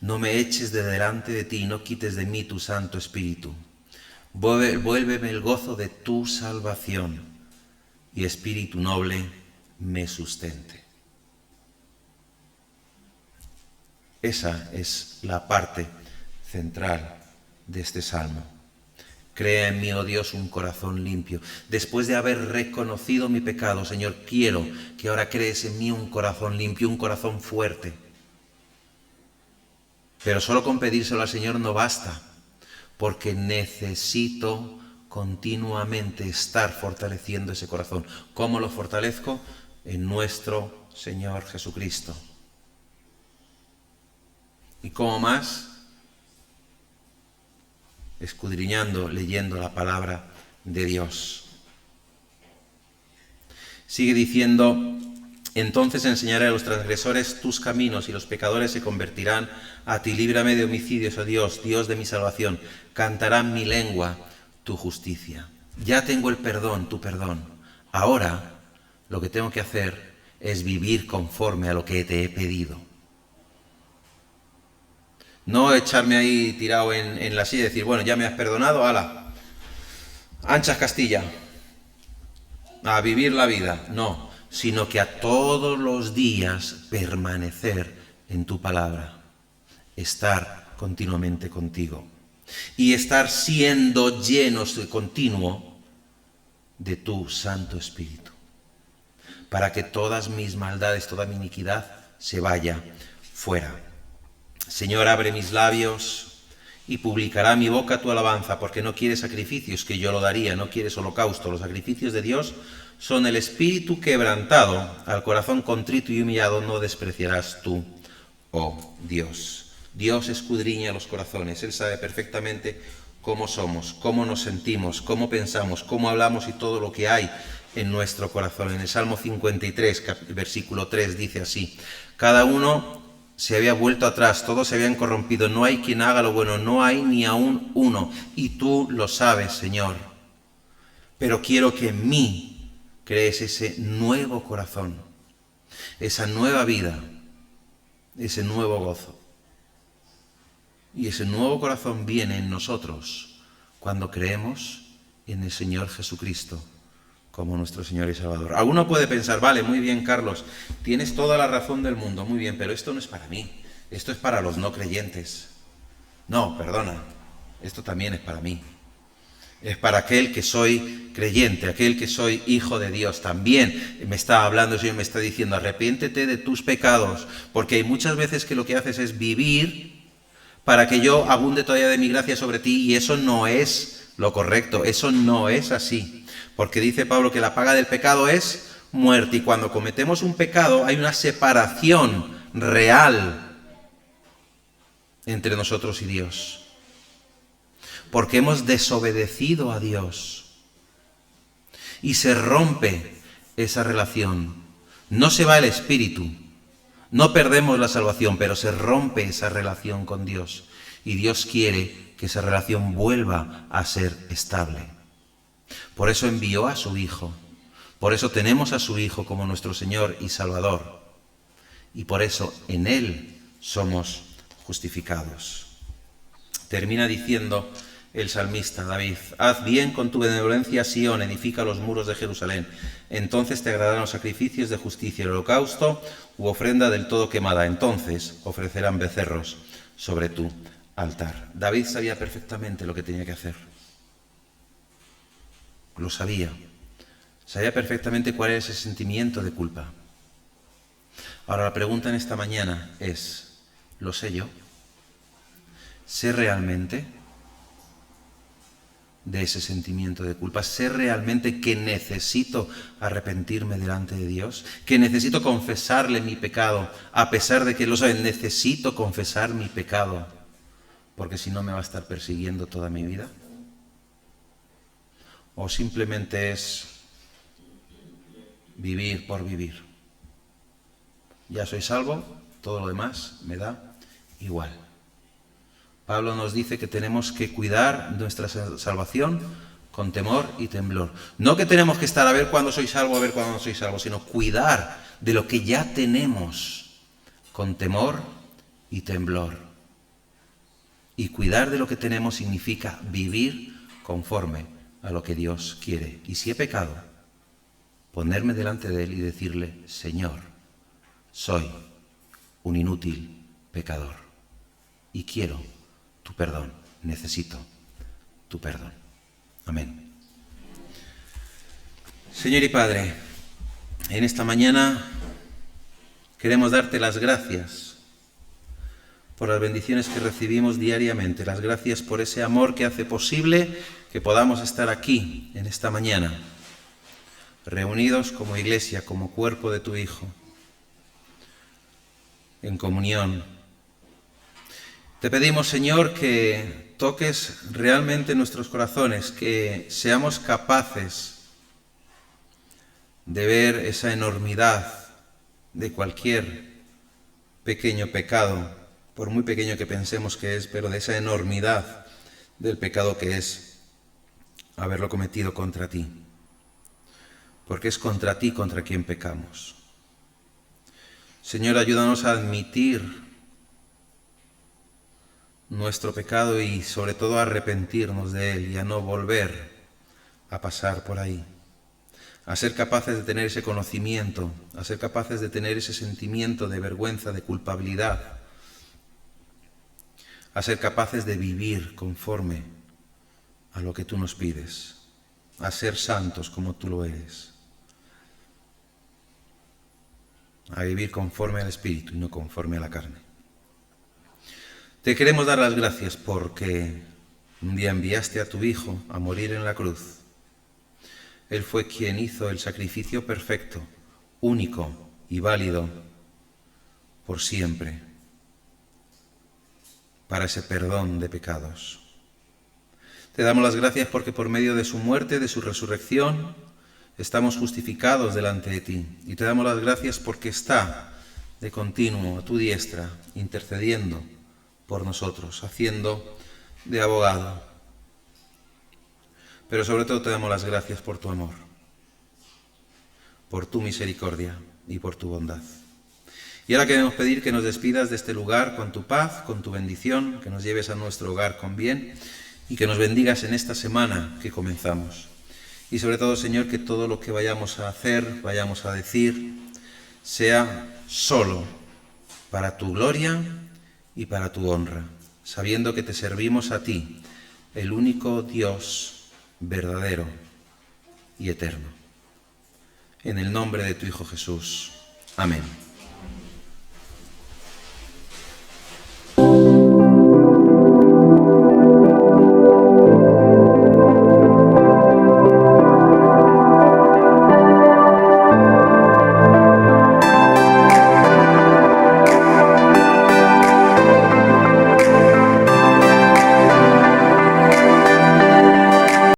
No me eches de delante de ti, no quites de mí tu Santo Espíritu. Vuélveme el gozo de tu salvación y espíritu noble me sustente. Esa es la parte central de este salmo. Crea en mí, oh Dios, un corazón limpio. Después de haber reconocido mi pecado, Señor, quiero que ahora crees en mí un corazón limpio, un corazón fuerte. Pero solo con pedírselo al Señor no basta, porque necesito continuamente estar fortaleciendo ese corazón. ¿Cómo lo fortalezco? En nuestro Señor Jesucristo. ¿Y cómo más? Escudriñando, leyendo la palabra de Dios. Sigue diciendo, entonces enseñaré a los transgresores tus caminos y los pecadores se convertirán a ti. Líbrame de homicidios, oh Dios, Dios de mi salvación. Cantará mi lengua tu justicia. Ya tengo el perdón, tu perdón. Ahora lo que tengo que hacer es vivir conforme a lo que te he pedido. No echarme ahí tirado en la silla y decir, bueno, ya me has perdonado, ala, anchas Castilla, a vivir la vida. No, sino que a todos los días permanecer en tu palabra, estar continuamente contigo y estar siendo llenos de continuo de tu Santo Espíritu, para que todas mis maldades, toda mi iniquidad se vaya fuera. Señor, abre mis labios y publicará mi boca tu alabanza, porque no quieres sacrificios, que yo lo daría, no quieres holocausto. Los sacrificios de Dios son el espíritu quebrantado, al corazón contrito y humillado no despreciarás tú, oh Dios. Dios escudriña los corazones, Él sabe perfectamente cómo somos, cómo nos sentimos, cómo pensamos, cómo hablamos y todo lo que hay en nuestro corazón. En el Salmo 53, versículo 3 dice así, cada uno se había vuelto atrás, todos se habían corrompido, no hay quien haga lo bueno, no hay ni aún uno, y tú lo sabes, Señor. Pero quiero que en mí crees ese nuevo corazón, esa nueva vida, ese nuevo gozo. Y ese nuevo corazón viene en nosotros cuando creemos en el Señor Jesucristo como nuestro Señor y Salvador. Alguno puede pensar, vale, muy bien, Carlos, tienes toda la razón del mundo, muy bien, pero esto no es para mí, esto es para los no creyentes. No, perdona, esto también es para mí. Es para aquel que soy creyente, aquel que soy hijo de Dios. También me está hablando el Señor, me está diciendo, arrepiéntete de tus pecados, porque hay muchas veces que lo que haces es vivir para que yo abunde todavía de mi gracia sobre ti, y eso no es lo correcto, eso no es así. Porque dice Pablo que la paga del pecado es muerte, y cuando cometemos un pecado hay una separación real entre nosotros y Dios. Porque hemos desobedecido a Dios y se rompe esa relación. No se va el espíritu, no perdemos la salvación, pero se rompe esa relación con Dios. Y Dios quiere que esa relación vuelva a ser estable. Por eso envió a su Hijo, por eso tenemos a su Hijo como nuestro Señor y Salvador, y por eso en Él somos justificados. Termina diciendo el salmista David, haz bien con tu benevolencia, Sión, edifica los muros de Jerusalén, entonces te agradarán los sacrificios de justicia, el holocausto u ofrenda del todo quemada, entonces ofrecerán becerros sobre tu altar. David sabía perfectamente lo que tenía que hacer. Lo sabía. Sabía perfectamente cuál era ese sentimiento de culpa. Ahora la pregunta en esta mañana es, ¿lo sé yo? sé realmente de ese sentimiento de culpa, sé realmente que necesito arrepentirme delante de Dios, que necesito confesarle mi pecado, a pesar de que lo saben, necesito confesar mi pecado, porque si no me va a estar persiguiendo toda mi vida. O simplemente es vivir por vivir. Ya soy salvo, todo lo demás me da igual. Pablo nos dice que tenemos que cuidar nuestra salvación con temor y temblor. No que tenemos que estar a ver cuándo soy salvo, a ver cuándo no soy salvo, sino cuidar de lo que ya tenemos con temor y temblor. Y cuidar de lo que tenemos significa vivir conforme a lo que Dios quiere. Y si he pecado, ponerme delante de Él y decirle: Señor, soy un inútil pecador y quiero tu perdón, necesito tu perdón. Amén. Señor y Padre, en esta mañana queremos darte las gracias por las bendiciones que recibimos diariamente, las gracias por ese amor que hace posible que podamos estar aquí en esta mañana, reunidos como iglesia, como cuerpo de tu Hijo, en comunión. Te pedimos, Señor, que toques realmente nuestros corazones, que seamos capaces de ver esa enormidad de cualquier pequeño pecado, por muy pequeño que pensemos que es, pero de esa enormidad del pecado que es haberlo cometido contra ti. Porque es contra ti contra quien pecamos. Señor, ayúdanos a admitir nuestro pecado y sobre todo a arrepentirnos de él y a no volver a pasar por ahí. A ser capaces de tener ese conocimiento, a ser capaces de tener ese sentimiento de vergüenza, de culpabilidad, a ser capaces de vivir conforme a lo que tú nos pides, a ser santos como tú lo eres, a vivir conforme al Espíritu y no conforme a la carne. Te queremos dar las gracias porque un día enviaste a tu Hijo a morir en la cruz. Él fue quien hizo el sacrificio perfecto, único y válido por siempre, para ese perdón de pecados. Te damos las gracias porque por medio de su muerte, de su resurrección, estamos justificados delante de ti. Y te damos las gracias porque está de continuo a tu diestra, intercediendo por nosotros, haciendo de abogado. Pero sobre todo te damos las gracias por tu amor, por tu misericordia y por tu bondad. Y ahora queremos pedir que nos despidas de este lugar con tu paz, con tu bendición, que nos lleves a nuestro hogar con bien y que nos bendigas en esta semana que comenzamos. Y sobre todo, Señor, que todo lo que vayamos a hacer, vayamos a decir, sea solo para tu gloria y para tu honra, sabiendo que te servimos a ti, el único Dios verdadero y eterno. En el nombre de tu Hijo Jesús. Amén.